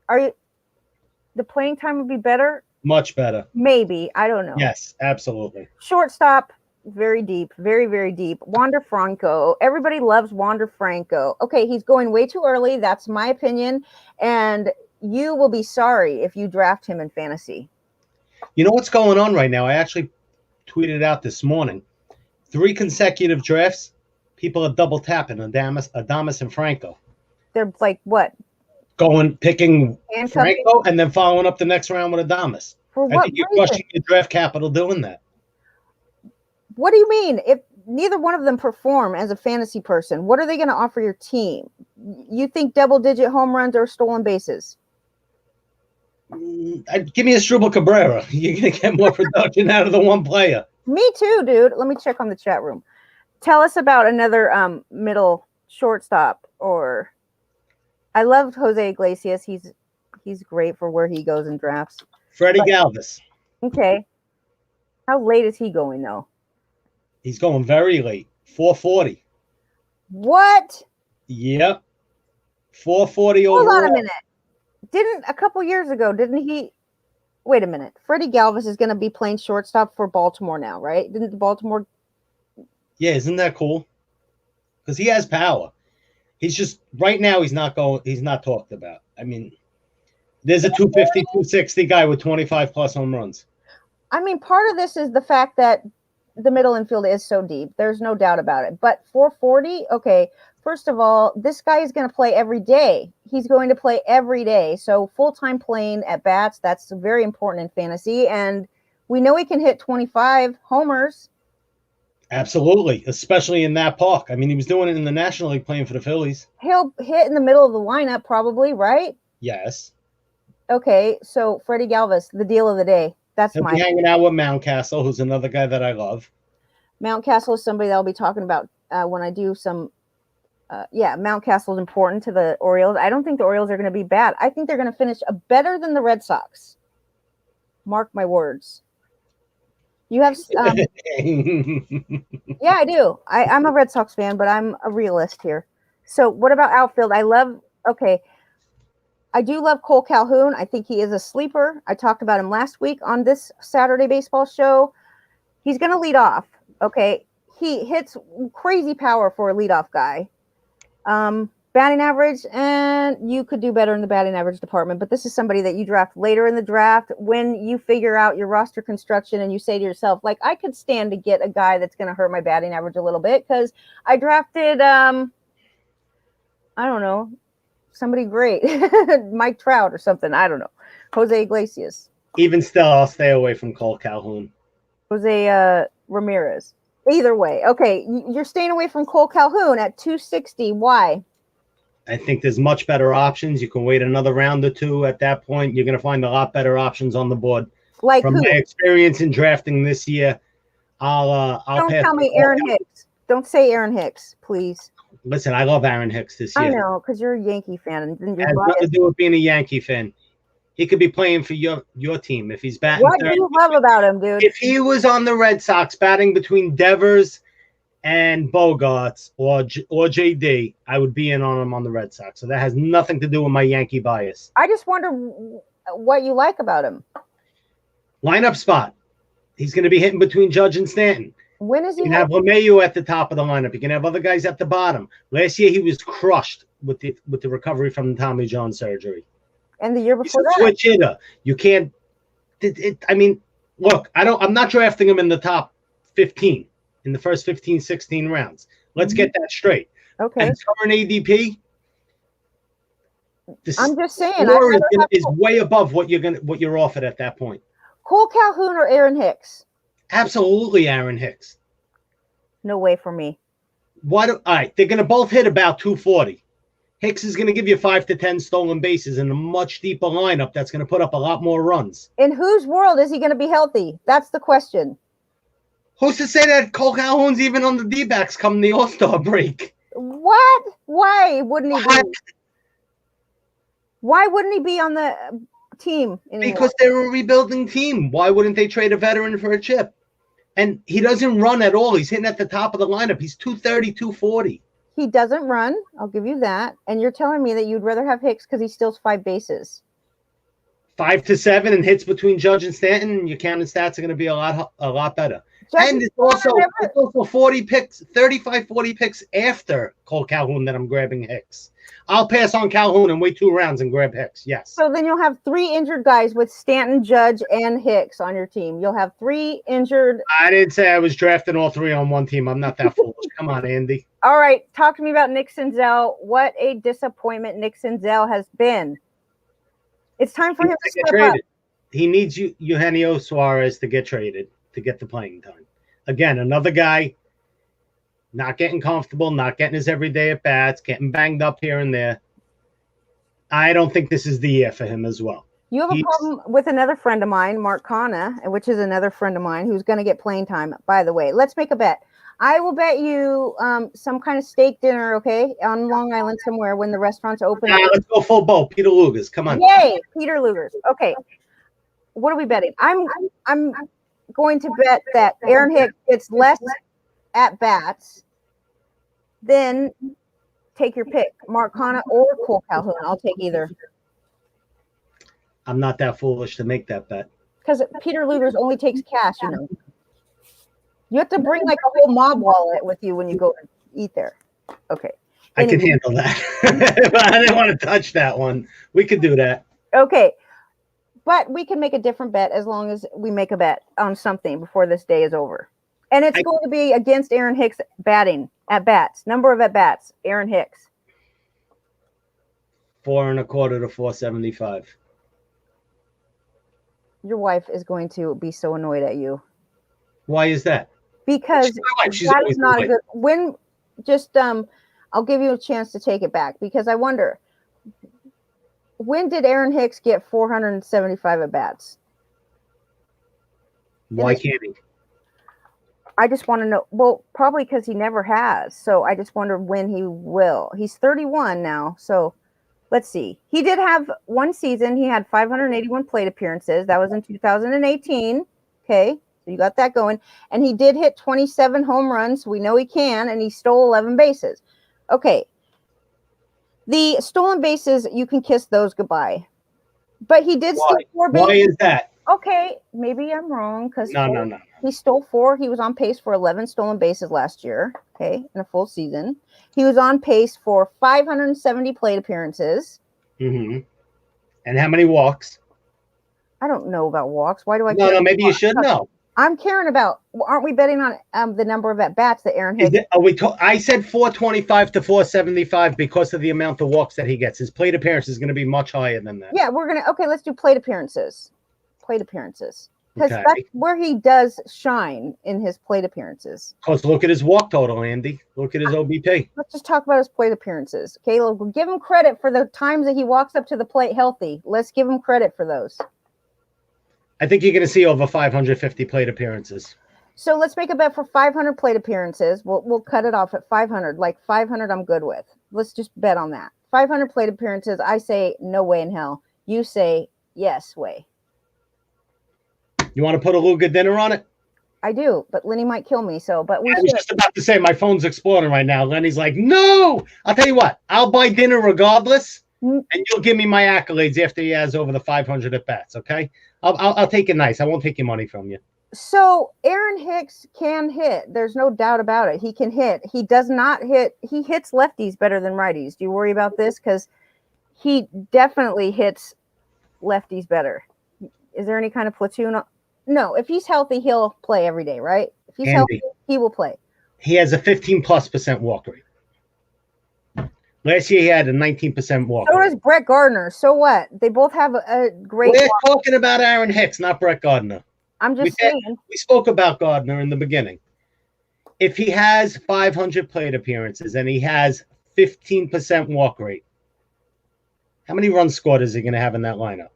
The playing time would be better? Much better. Maybe. I don't know. Yes, absolutely. Shortstop, very deep. Very, very deep. Wander Franco. Everybody loves Wander Franco. Okay, he's going way too early. That's my opinion. And you will be sorry if you draft him in fantasy. You know what's going on right now? I actually tweeted out this morning. 3 consecutive drafts, people are double tapping Adames and Franco. They're like what? Picking Franco and then following up the next round with Adames. For what? I think you're crushing your draft capital doing that. What do you mean? If neither one of them perform as a fantasy person, what are they going to offer your team? You think double-digit home runs or stolen bases? Give me Asdrubal Cabrera. You're going to get more production out of the one player. Me too, dude. Let me check on the chat room. Tell us about another middle shortstop. Or I loved Jose Iglesias. He's great for where he goes in drafts. Freddie Galvis. Okay. How late is he going though? He's going very late. 440. What? Yep. 440 Hold overall. on a minute. Didn't a couple years ago, didn't he? Wait a minute. Freddie Galvis is going to be playing shortstop for Baltimore now, right? Didn't the Baltimore? Yeah, isn't that cool? Because he has power. He's just right now he's not talked about. I mean, there's a 250, 260 guy with 25 plus home runs. I mean, part of this is the fact that the middle infield is so deep. There's no doubt about it. But 440, okay. First of all, this guy is going to play every day. He's going to play every day. So full-time playing at bats, that's very important in fantasy. And we know he can hit 25 homers. Absolutely, especially in that park. I mean, he was doing it in the National League playing for the Phillies. He'll hit in the middle of the lineup probably, right? Yes. Okay, so Freddie Galvis, the deal of the day. That's He'll my be hanging out with Mountcastle, who's another guy that I love. Mountcastle is somebody that I'll be talking about when I do some. Mountcastle is important to the Orioles. I don't think the Orioles are going to be bad. I think they're going to finish better than the Red Sox. Mark my words. You have, yeah, I do. I'm a Red Sox fan, but I'm a realist here. So what about outfield? I do love Cole Calhoun. I think he is a sleeper. I talked about him last week on this Saturday baseball show. He's going to lead off. Okay. He hits crazy power for a leadoff guy. Batting average, and you could do better in the batting average department, but this is somebody that you draft later in the draft when you figure out your roster construction and you say to yourself, like, I could stand to get a guy that's going to hurt my batting average a little bit because I drafted, I don't know, somebody great, Mike Trout or something. I don't know. Jose Iglesias. Even still, I'll stay away from Cole Calhoun. Jose Ramirez. Either way. Okay, you're staying away from Cole Calhoun at 260. Why? I think there's much better options. You can wait another round or two. At that point, you're going to find a lot better options on the board. Like from who? My experience in drafting this year, I'll Don't pass tell me Aaron Hicks. Don't say Aaron Hicks, please. Listen, I love Aaron Hicks this year. I know, because you're a Yankee fan. And you're it has nothing to do with being a Yankee fan. He could be playing for your team if he's batting. What do you love about him, dude? If he was on the Red Sox batting between Devers and Bogarts or JD, I would be in on him on the Red Sox. So that has nothing to do with my Yankee bias. I just wonder what you like about him. Lineup spot. He's going to be hitting between Judge and Stanton. When is he? You can have LeMahieu at the top of the lineup. You can have other guys at the bottom. Last year he was crushed with the recovery from the Tommy John surgery. And the year before that, switch hitter. You can't. I mean, look, I'm not drafting him in the top 15 in the first 15, 16 rounds. Let's get that straight. Okay. And current ADP. I'm just saying, is way above what you're offered at that point. Cole Calhoun or Aaron Hicks? Absolutely, Aaron Hicks. No way for me. All right, they're going to both hit about 240. Hicks is going to give you 5 to 10 stolen bases in a much deeper lineup that's going to put up a lot more runs. In whose world is he going to be healthy? That's the question. Who's to say that Cole Calhoun's even on the D-backs come the All-Star break? What? Why wouldn't he be? Why wouldn't he be on the team anymore? Because they're a rebuilding team. Why wouldn't they trade a veteran for a chip? And he doesn't run at all. He's hitting at the top of the lineup. He's 230, 240. He doesn't run. I'll give you that. And you're telling me that you'd rather have Hicks because he steals 5 bases. 5 to 7 and hits between Judge and Stanton. Your counting stats are going to be a lot better. Judge and it's also 40 picks, 35, 40 picks after Cole Calhoun that I'm grabbing Hicks. I'll pass on Calhoun and wait 2 rounds and grab Hicks. Yes. So then you'll have 3 injured guys with Stanton, Judge, and Hicks on your team. You'll have 3 injured. I didn't say I was drafting all 3 on one team. I'm not that foolish. Come on, Andy. All right. Talk to me about Nick Senzel. What a disappointment Nick Senzel has been. It's time for him to step traded. up. He needs Eugenio Suarez to get traded to get the playing time. Again, another guy not getting comfortable, not getting his everyday at bats, getting banged up here and there. I don't think this is the year for him as well. You have a problem with another friend of mine, Mark Kana, which is another friend of mine who's going to get playing time, by the way. Let's make a bet. I will bet you some kind of steak dinner, okay, on Long Island somewhere when the restaurant's open. Let's go full bowl. Peter Luger's. Come on. Yay, Peter Luger's. Okay. What are we betting? I'm going to bet that Aaron Hicks gets less at bats, then take your pick, Mark Hanna or Cole Calhoun. I'll take either. I'm not that foolish to make that bet. Because Peter Luger's only takes cash, you know. You have to bring like a whole mob wallet with you when you go to eat there. Okay. I can handle that. But I didn't want to touch that one. We could do that. Okay. But we can make a different bet as long as we make a bet on something before this day is over. And it's going to be against Aaron Hicks batting at bats. Number of at bats, Aaron Hicks. 4 1/4 to 475. Your wife is going to be so annoyed at you. Why is that? Because She's that is not annoyed. a good when just I'll give you a chance to take it back because I wonder when did Aaron Hicks get 475 at bats? Why can't he? I just want to know. Well, probably because he never has. So I just wonder when he will. He's 31 now. So let's see. He did have one season. He had 581 plate appearances. That was in 2018. Okay. So you got that going. And he did hit 27 home runs. We know he can. And he stole 11 bases. Okay. The stolen bases, you can kiss those goodbye. But he did steal 4 bases. Why is that? Okay. Maybe I'm wrong. Because No. he stole 4. He was on pace for 11 stolen bases last year. Okay. In a full season. He was on pace for 570 plate appearances. Mm-hmm. And how many walks? I don't know about walks. Why do I care? No, maybe you should know. I'm caring about, aren't we betting on the number of at-bats that Aaron Hicks? I said 425 to 475 because of the amount of walks that he gets. His plate appearance is going to be much higher than that. Yeah, okay, let's do plate appearances. Because Okay. that's where he does shine in his plate appearances. Because look at his walk total, Andy. Look at his OBP. Let's just talk about his plate appearances. Okay, we'll give him credit for the times that he walks up to the plate healthy. Let's give him credit for those. I think you're going to see over 550 plate appearances. So let's make a bet for 500 plate appearances. We'll cut it off at 500. Like 500, I'm good with. Let's just bet on that. 500 plate appearances. I say no way in hell. You say yes way. You want to put a Luger dinner on it? I do, but Lenny might kill me. But we I was just about to say my phone's exploding right now. Lenny's like, no. I'll tell you what. I'll buy dinner regardless, and you'll give me my accolades after he has over the 500 at bats. Okay. I'll take it nice. I won't take your money from you. So Aaron Hicks can hit. There's no doubt about it. He can hit. He does not hit. He hits lefties better than righties. Do you worry about this? Because he definitely hits lefties better. Is there any kind of platoon? No. If he's healthy, he'll play every day, right? If he's healthy, he will play. He has a 15+% walk rate. Last year he had a 19% walk. So does Brett Gardner. So what? They both have a great. We're talking about Aaron Hicks, not Brett Gardner. I'm just saying. We spoke about Gardner in the beginning. If he has 500 plate appearances and he has 15% walk rate, how many runs scored is he going to have in that lineup?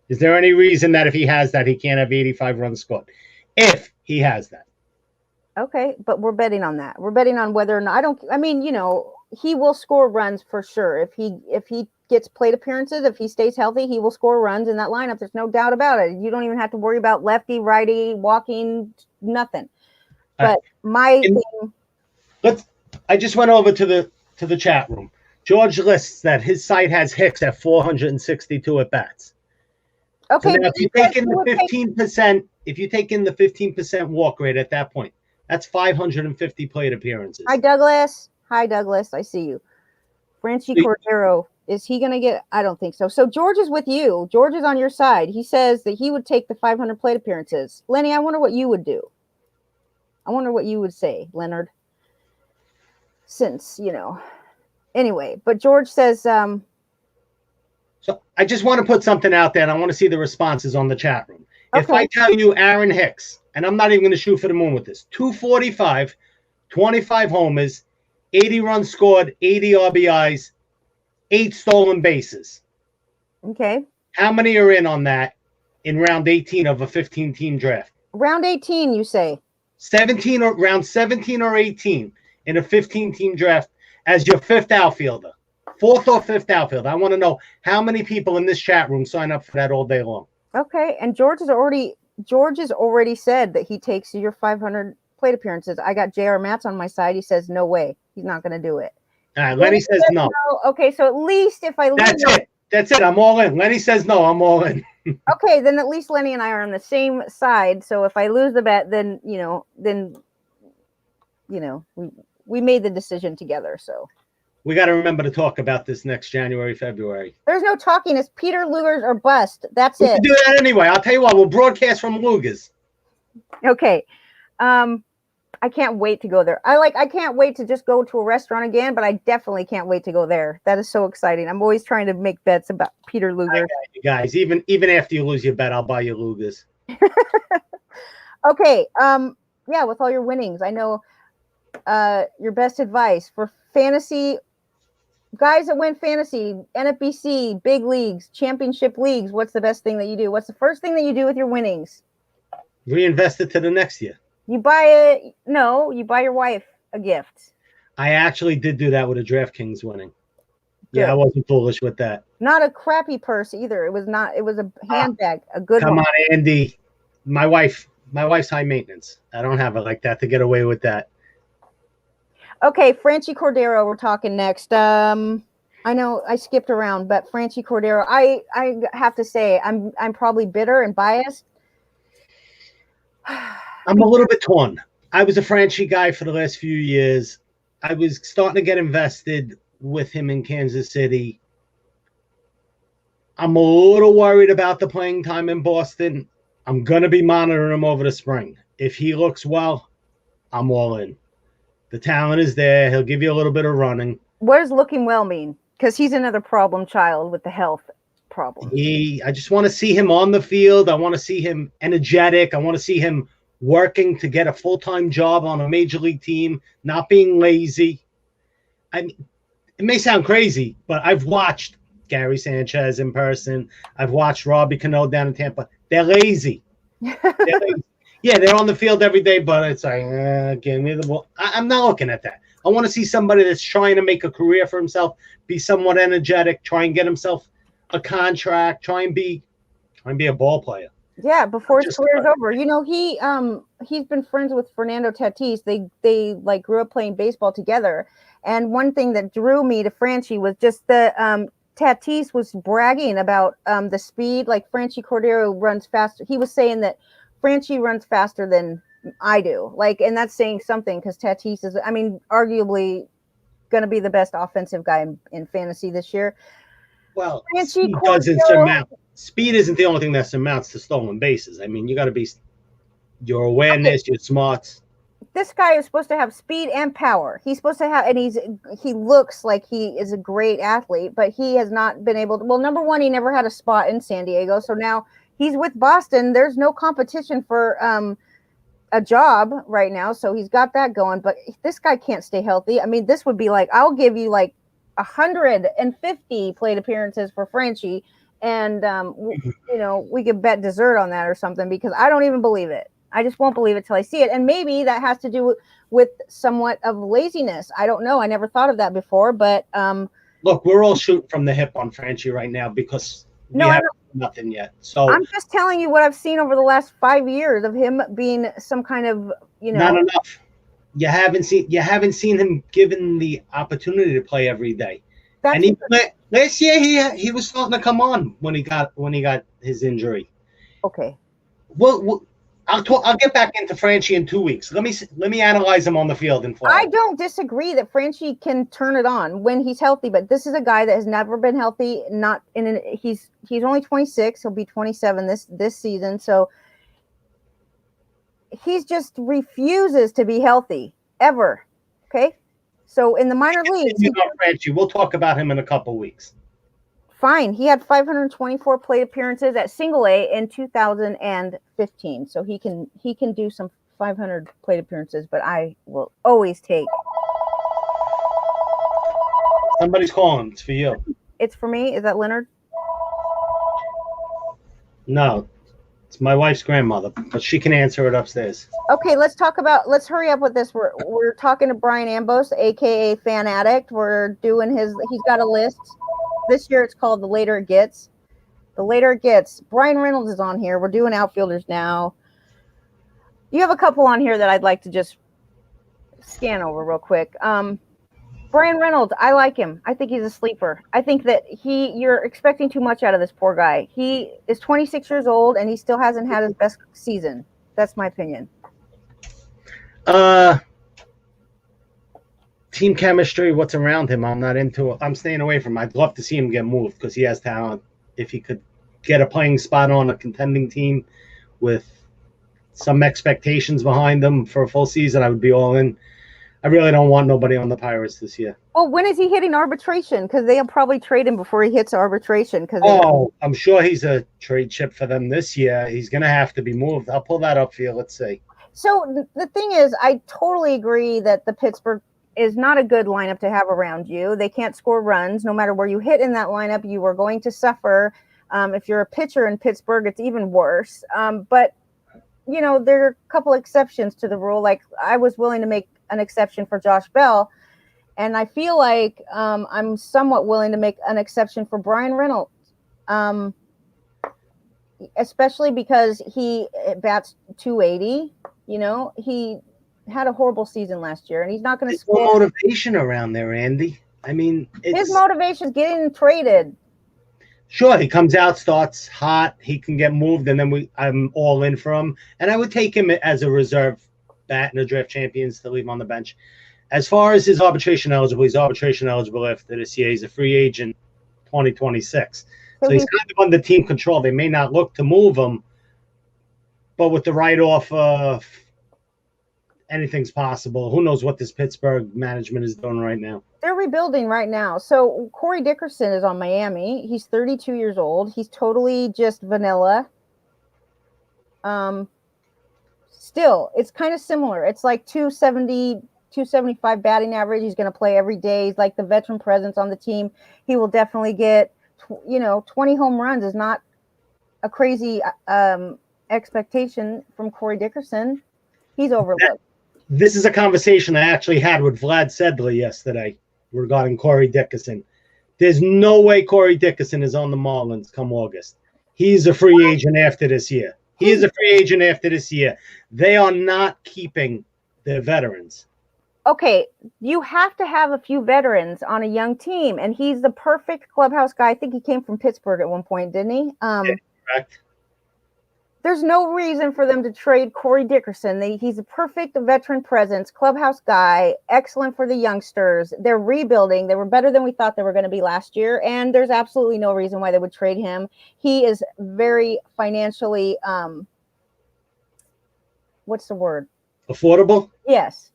Is there any reason that if he has that, he can't have 85 runs scored? If he has that. Okay, but we're betting on that. We're betting on whether or not he will score runs for sure. If he gets plate appearances, if he stays healthy, he will score runs in that lineup. There's no doubt about it. You don't even have to worry about lefty, righty, walking, nothing. But I just went over to the chat room. George lists that his site has Hicks at 462 at bats. Okay. So now if you take in the 15% walk rate at that point, that's 550 plate appearances. Hi, Douglas. I see you. Franchi Cordero, is he going to get? I don't think so. So George is with you. George is on your side. He says that he would take the 500 plate appearances. Lenny, I wonder what you would do. I wonder what you would say, Leonard. Since, anyway, but George says. So I just want to put something out there, and I want to see the responses on the chat room. Okay. If I tell you Aaron Hicks, and I'm not even going to shoot for the moon with this, 245, 25 homers, 80 runs scored, 80 RBIs, 8 stolen bases. Okay. How many are in on that in round 18 of a 15-team draft? Round 18, you say? Round 17 or 18 in a 15-team draft as your fifth outfielder. Fourth or fifth outfielder. I want to know how many people in this chat room sign up for that all day long. Okay. And George has already George has already said that he takes your 500 plate appearances. I got J.R. Matz on my side. He says, no way. He's not going to do it. All right, Lenny says no. Okay, so at least if I lose. That's it. I'm all in. Lenny says no. I'm all in. Okay, then at least Lenny and I are on the same side. So if I lose the bet, then we made the decision together. So we got to remember to talk about this next January, February. There's no talking. It's Peter Luger's or bust. That's We it. can do that anyway. I'll tell you what. We'll broadcast from Luger's. Okay. I can't wait to go there. I can't wait to just go to a restaurant again, but I definitely can't wait to go there. That is so exciting. I'm always trying to make bets about Peter Luger. You guys, even after you lose your bet, I'll buy you Luger's. Okay. Yeah, with all your winnings, I know your best advice for fantasy guys that win fantasy, NFBC, big leagues, championship leagues. What's the best thing that you do? What's the first thing that you do with your winnings? Reinvest it to the next year. You buy your wife a gift. I actually did do that with a DraftKings winning. Good. Yeah, I wasn't foolish with that. Not a crappy purse either. It was a handbag, a good one. Come on, Andy. My wife's high maintenance. I don't have it like that to get away with that. Okay, Franchy Cordero, we're talking next. I know I skipped around, but Franchy Cordero, I have to say I'm probably bitter and biased. I'm a little bit torn. I was a Franchy guy for the last few years. I was starting to get invested with him in Kansas City. I'm a little worried about the playing time in Boston. I'm going to be monitoring him over the spring. If he looks well, I'm all in. The talent is there. He'll give you a little bit of running. What does looking well mean? Because he's another problem child with the health problem. I just want to see him on the field. I want to see him energetic. I want to see him working to get a full-time job on a major league team, not being lazy. It may sound crazy, but I've watched Gary Sanchez in person. I've watched Robbie Cano down in Tampa. They're lazy. Yeah, they're on the field every day, but it's like, give me the ball. I'm not looking at that. I want to see somebody that's trying to make a career for himself, be somewhat energetic, try and get himself a contract, try and be a ball player. Yeah, before his career's over. He's been friends with Fernando Tatis. They like grew up playing baseball together. And one thing that drew me to Franchy was just the Tatis was bragging about the speed. Like Franchy Cordero runs faster. He was saying that Franchy runs faster than I do. Like, and that's saying something because Tatis is, arguably going to be the best offensive guy in fantasy this year. Well, Franchy Cordero doesn't surmount. Speed isn't the only thing that surmounts to stolen bases. You got to be your awareness, your smarts. This guy is supposed to have speed and power. He's supposed to have, and he looks like he is a great athlete, but he has not been able to. Well, number one, he never had a spot in San Diego, so now he's with Boston. There's no competition for a job right now, so he's got that going. But this guy can't stay healthy. This would be like, I'll give you like 150 plate appearances for Franchy. And, we could bet dessert on that or something because I don't even believe it. I just won't believe it till I see it. And maybe that has to do with somewhat of laziness. I don't know. I never thought of that before. But look, we're all shooting from the hip on Franchy right now because we haven't nothing yet. So I'm just telling you what I've seen over the last 5 years of him being some kind of, not enough. You haven't seen him given the opportunity to play every day. And last year he was starting to come on when he got his injury. Okay. Well, I'll get back into Franchy in 2 weeks. Let me analyze him on the field in Florida. I don't disagree that Franchy can turn it on when he's healthy, but this is a guy that has never been healthy. He's only 26. He'll be 27 this season. So he's just refuses to be healthy ever. Okay. So in the minor leagues, we'll talk about him in a couple weeks. Fine. He had 524 plate appearances at Single A in 2015. So he can do some 500 plate appearances, but I will always take. Somebody's calling. It's for you. It's for me. Is that Leonard? No. It's my wife's grandmother, but she can answer it upstairs. Okay, let's hurry up with this. We're talking to Brian Ambos, aka Fan Addict. We're doing he's got a list. This year it's called The Later It Gets. The later it gets. Brian Reynolds is on here. We're doing outfielders now. You have a couple on here that I'd like to just scan over real quick. Brian Reynolds, I like him. I think he's a sleeper. I think that you're expecting too much out of this poor guy. He is 26 years old and he still hasn't had his best season. That's my opinion. Team chemistry, what's around him, I'm not into it. I'm staying away from him. I'd love to see him get moved because he has talent. If he could get a playing spot on a contending team with some expectations behind them for a full season, I would be all in. I really don't want nobody on the Pirates this year. Well, when is he hitting arbitration? Because they'll probably trade him before he hits arbitration. I'm sure he's a trade chip for them this year. He's going to have to be moved. I'll pull that up for you. Let's see. So the thing is, I totally agree that the Pittsburgh is not a good lineup to have around you. They can't score runs. No matter where you hit in that lineup, you are going to suffer. If you're a pitcher in Pittsburgh, it's even worse. But, you know, there are a couple exceptions to the rule. Like I was willing to make an exception for Josh Bell. And I feel like I'm somewhat willing to make an exception for Brian Reynolds, especially because he bats 280. You know, he had a horrible season last year, and he's not going to spend motivation around there, Andy. I mean, his motivation is getting traded. Sure, he comes out, starts hot, he can get moved, and then I'm all in for him. And I would take him as a reserve bat in the draft champions to leave him on the bench. As far as his arbitration eligible, he's arbitration eligible after this year. He's a free agent 2026. So he's kind of under team control. They may not look to move him, but with the write-off, anything's possible. Who knows what this Pittsburgh management is doing right now? They're rebuilding right now. So Corey Dickerson is on Miami. He's 32 years old. He's totally just vanilla. Still, it's kind of similar. It's like 270, 275 batting average. He's going to play every day. He's like the veteran presence on the team. He will definitely get, 20 home runs is not a crazy expectation from Corey Dickerson. He's overlooked. This is a conversation I actually had with Vlad Sedley yesterday regarding Corey Dickerson. There's no way Corey Dickerson is on the Marlins come August. He's a free agent after this year. He is a free agent after this year. They are not keeping their veterans. Okay, you have to have a few veterans on a young team, and he's the perfect clubhouse guy. I think he came from Pittsburgh at one point, didn't he? Yeah, correct. There's no reason for them to trade Corey Dickerson. He's a perfect veteran presence, clubhouse guy, excellent for the youngsters. They're rebuilding. They were better than we thought they were going to be last year, and there's absolutely no reason why they would trade him. He is very financially, what's the word? Affordable? Yes.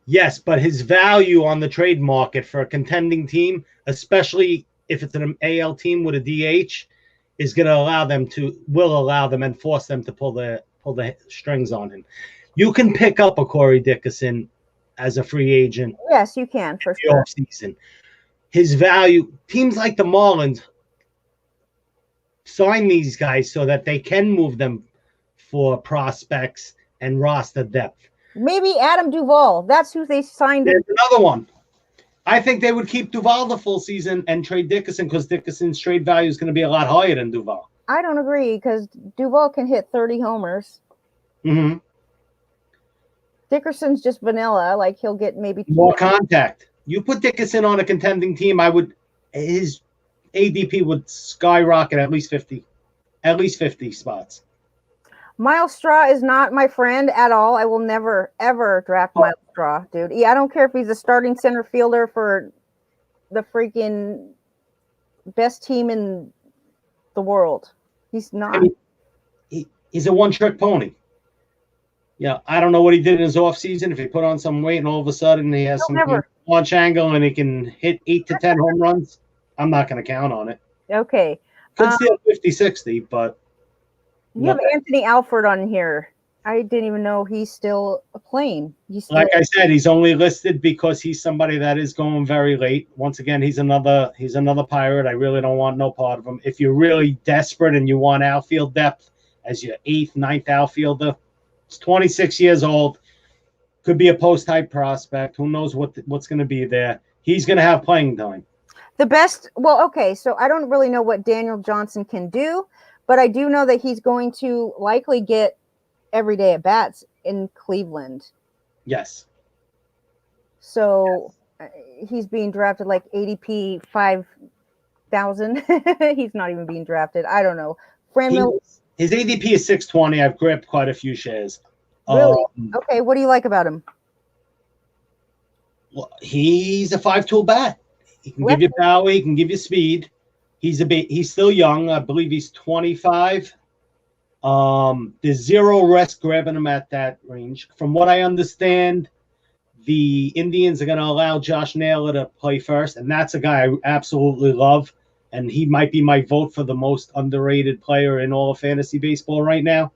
Yes, but his value on the trade market for a contending team, especially if it's an AL team with a DH, is going to will allow them and force them to pull the strings on him. You can pick up a Corey Dickerson as a free agent. Yes, you can for sure. Off season. His value, teams like the Marlins sign these guys so that they can move them for prospects and roster depth. Maybe Adam Duvall. That's who they signed. There's another one. I think they would keep Duvall the full season and trade Dickerson because Dickerson's trade value is going to be a lot higher than Duvall. I don't agree because Duvall can hit 30 homers. Mm-hmm. Dickerson's just vanilla. Like he'll get maybe more contact. You put Dickerson on a contending team, his ADP would skyrocket at least 50 spots. Miles Straw is not my friend at all. I will never, ever draft Miles Straw, dude. Yeah, I don't care if he's a starting center fielder for the freaking best team in the world. He's not. I mean, he's a one-trick pony. Yeah, I don't know what he did in his offseason. If he put on some weight and all of a sudden he has some launch angle and he can hit 8 to 10 home runs, I'm not going to count on it. Okay. Could steal 50-60, but... You have Anthony Alford on here. I didn't even know he's still playing. Like I said, he's only listed because he's somebody that is going very late. Once again, he's another Pirate. I really don't want no part of him. If you're really desperate and you want outfield depth as your 8th, 9th outfielder, he's 26 years old. Could be a post-type prospect. Who knows what's going to be there. He's going to have playing time. The best, well, okay, so I don't really know what Daniel Johnson can do, but I do know that he's going to likely get everyday at bats in Cleveland. Yes. So he's being drafted like ADP 5,000. He's not even being drafted. I don't know. His ADP is 620. I've grabbed quite a few shares. Really? Okay, what do you like about him? Well, he's a 5-tool bat. He can give you power. He can give you speed. He's still young. I believe he's 25. There's zero risk grabbing him at that range. From what I understand, the Indians are going to allow Josh Naylor to play first, and that's a guy I absolutely love. And he might be my vote for the most underrated player in all of fantasy baseball right now.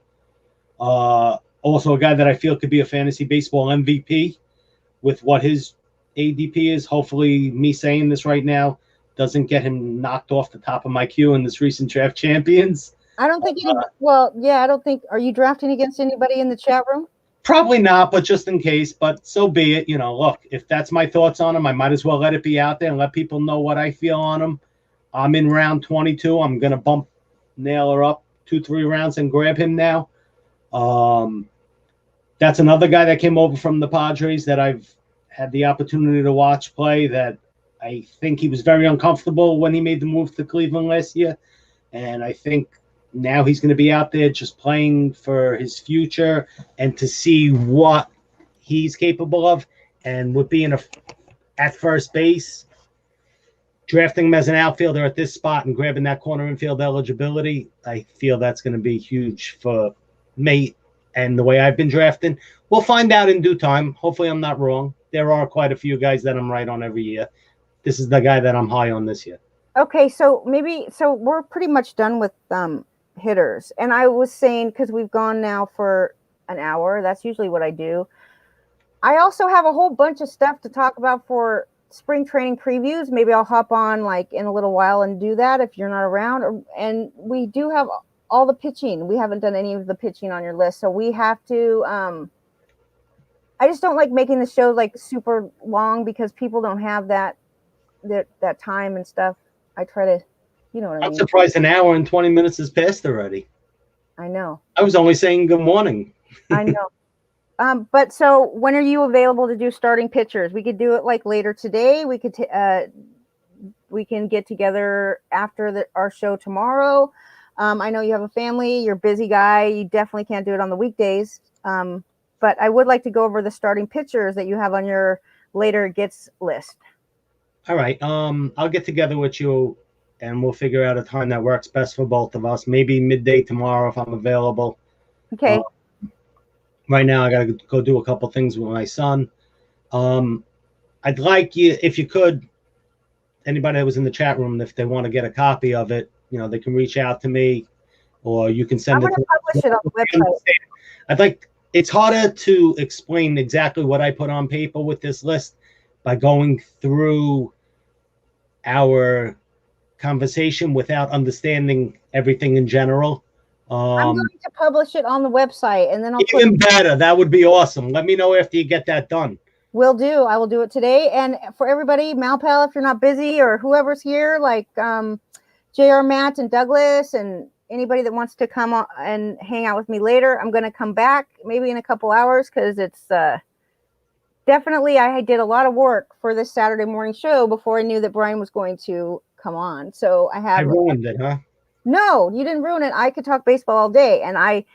Also, a guy that I feel could be a fantasy baseball MVP with what his ADP is. Hopefully, me saying this right now doesn't get him knocked off the top of my queue in this recent draft champions. I don't think I don't think. Are you drafting against anybody in the chat room? Probably not, but just in case. But so be it. Look, if that's my thoughts on him, I might as well let it be out there and let people know what I feel on him. I'm in round 22. I'm going to bump Naylor up 2-3 rounds and grab him now. That's another guy that came over from the Padres that I've had the opportunity to watch play, that I think he was very uncomfortable when he made the move to Cleveland last year. And I think now he's going to be out there just playing for his future and to see what he's capable of. And with being at first base, drafting him as an outfielder at this spot and grabbing that corner infield eligibility, I feel that's going to be huge for me and the way I've been drafting. We'll find out in due time. Hopefully I'm not wrong. There are quite a few guys that I'm right on every year. This is the guy that I'm high on this year. Okay, so we're pretty much done with hitters. And I was saying, because we've gone now for an hour, that's usually what I do. I also have a whole bunch of stuff to talk about for spring training previews. Maybe I'll hop on like in a little while and do that if you're not around. And we do have all the pitching. We haven't done any of the pitching on your list, so we have to. I just don't like making the show like super long because people don't have that time and stuff. I try to, you know what I mean. I'm surprised an hour and 20 minutes has passed already. I know. I was only saying good morning. I know. But so when are you available to do starting pitchers? We could do it like later today. We could we can get together after our show tomorrow. I know you have a family. You're a busy guy. You definitely can't do it on the weekdays. But I would like to go over the starting pitchers that you have on your later gets list. All right. I'll get together with you and we'll figure out a time that works best for both of us. Maybe midday tomorrow if I'm available. Okay. Right now, I got to go do a couple things with my son. I'd like you, if you could, anybody that was in the chat room, if they want to get a copy of it, they can reach out to me, or you can send it. I'm going to publish it on the website. It's harder to explain exactly what I put on paper with this list by going through our conversation without understanding everything in general. I'm going to publish it on the website, and then I'll even better. That would be awesome. Let me know after you get that done. Will do. I will do it today. And for everybody, Malpal, if you're not busy, or whoever's here, like JR, Matt, and Douglas, and anybody that wants to come on and hang out with me later, I'm going to come back maybe in a couple hours because it's definitely I did a lot of work for this Saturday morning show before I knew that Brian was going to come on. So I ruined it, huh? No, you didn't ruin it. I could talk baseball all day, and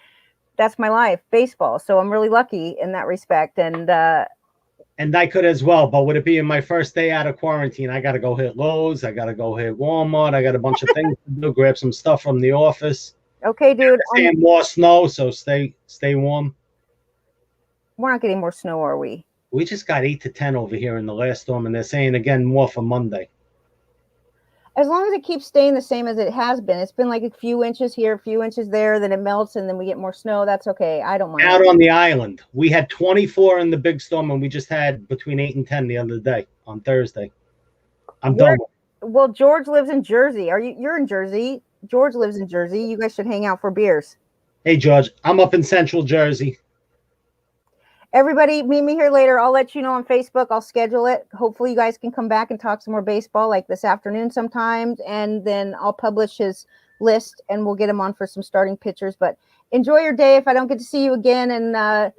that's my life, baseball. So I'm really lucky in that respect. And I could as well, but would it be in my first day out of quarantine? I got to go hit Lowe's. I got to go hit Walmart. I got a bunch of things to do, grab some stuff from the office. Okay, dude. And more snow, so stay warm. We're not getting more snow, are we? We just got 8 to 10 over here in the last storm, and they're saying again more for Monday. As long as it keeps staying the same as it has been. It's been like a few inches here, a few inches there, then it melts, and then we get more snow. That's okay. I don't mind. Out on the island, we had 24 in the big storm, and we just had between 8 and 10 the other day on Thursday. I'm done. Well, George lives in Jersey. You're in Jersey. George lives in Jersey. You guys should hang out for beers. Hey, George, I'm up in Central Jersey. Everybody, meet me here later. I'll let you know on Facebook. I'll schedule it. Hopefully, you guys can come back and talk some more baseball, like this afternoon sometimes. And then I'll publish his list, and we'll get him on for some starting pitchers. But enjoy your day. If I don't get to see you again, and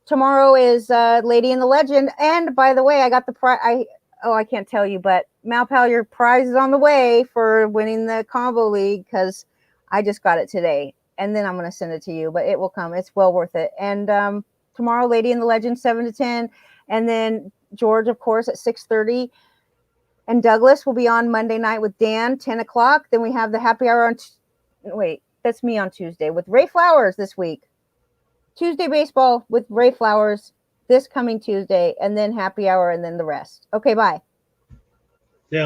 tomorrow is Lady in the Legend. And by the way, I got the prize. I can't tell you, but Malpal, your prize is on the way for winning the combo league because I just got it today, and then I'm going to send it to you. But it will come. It's well worth it. And tomorrow, Lady in the Legend, 7 to 10. And then George, of course, at 6:30. And Douglas will be on Monday night with Dan, 10 o'clock. Then we have the happy hour on wait, that's me on Tuesday with Ray Flowers this week. Tuesday baseball with Ray Flowers this coming Tuesday, and then happy hour, and then the rest. Okay, bye. Yeah.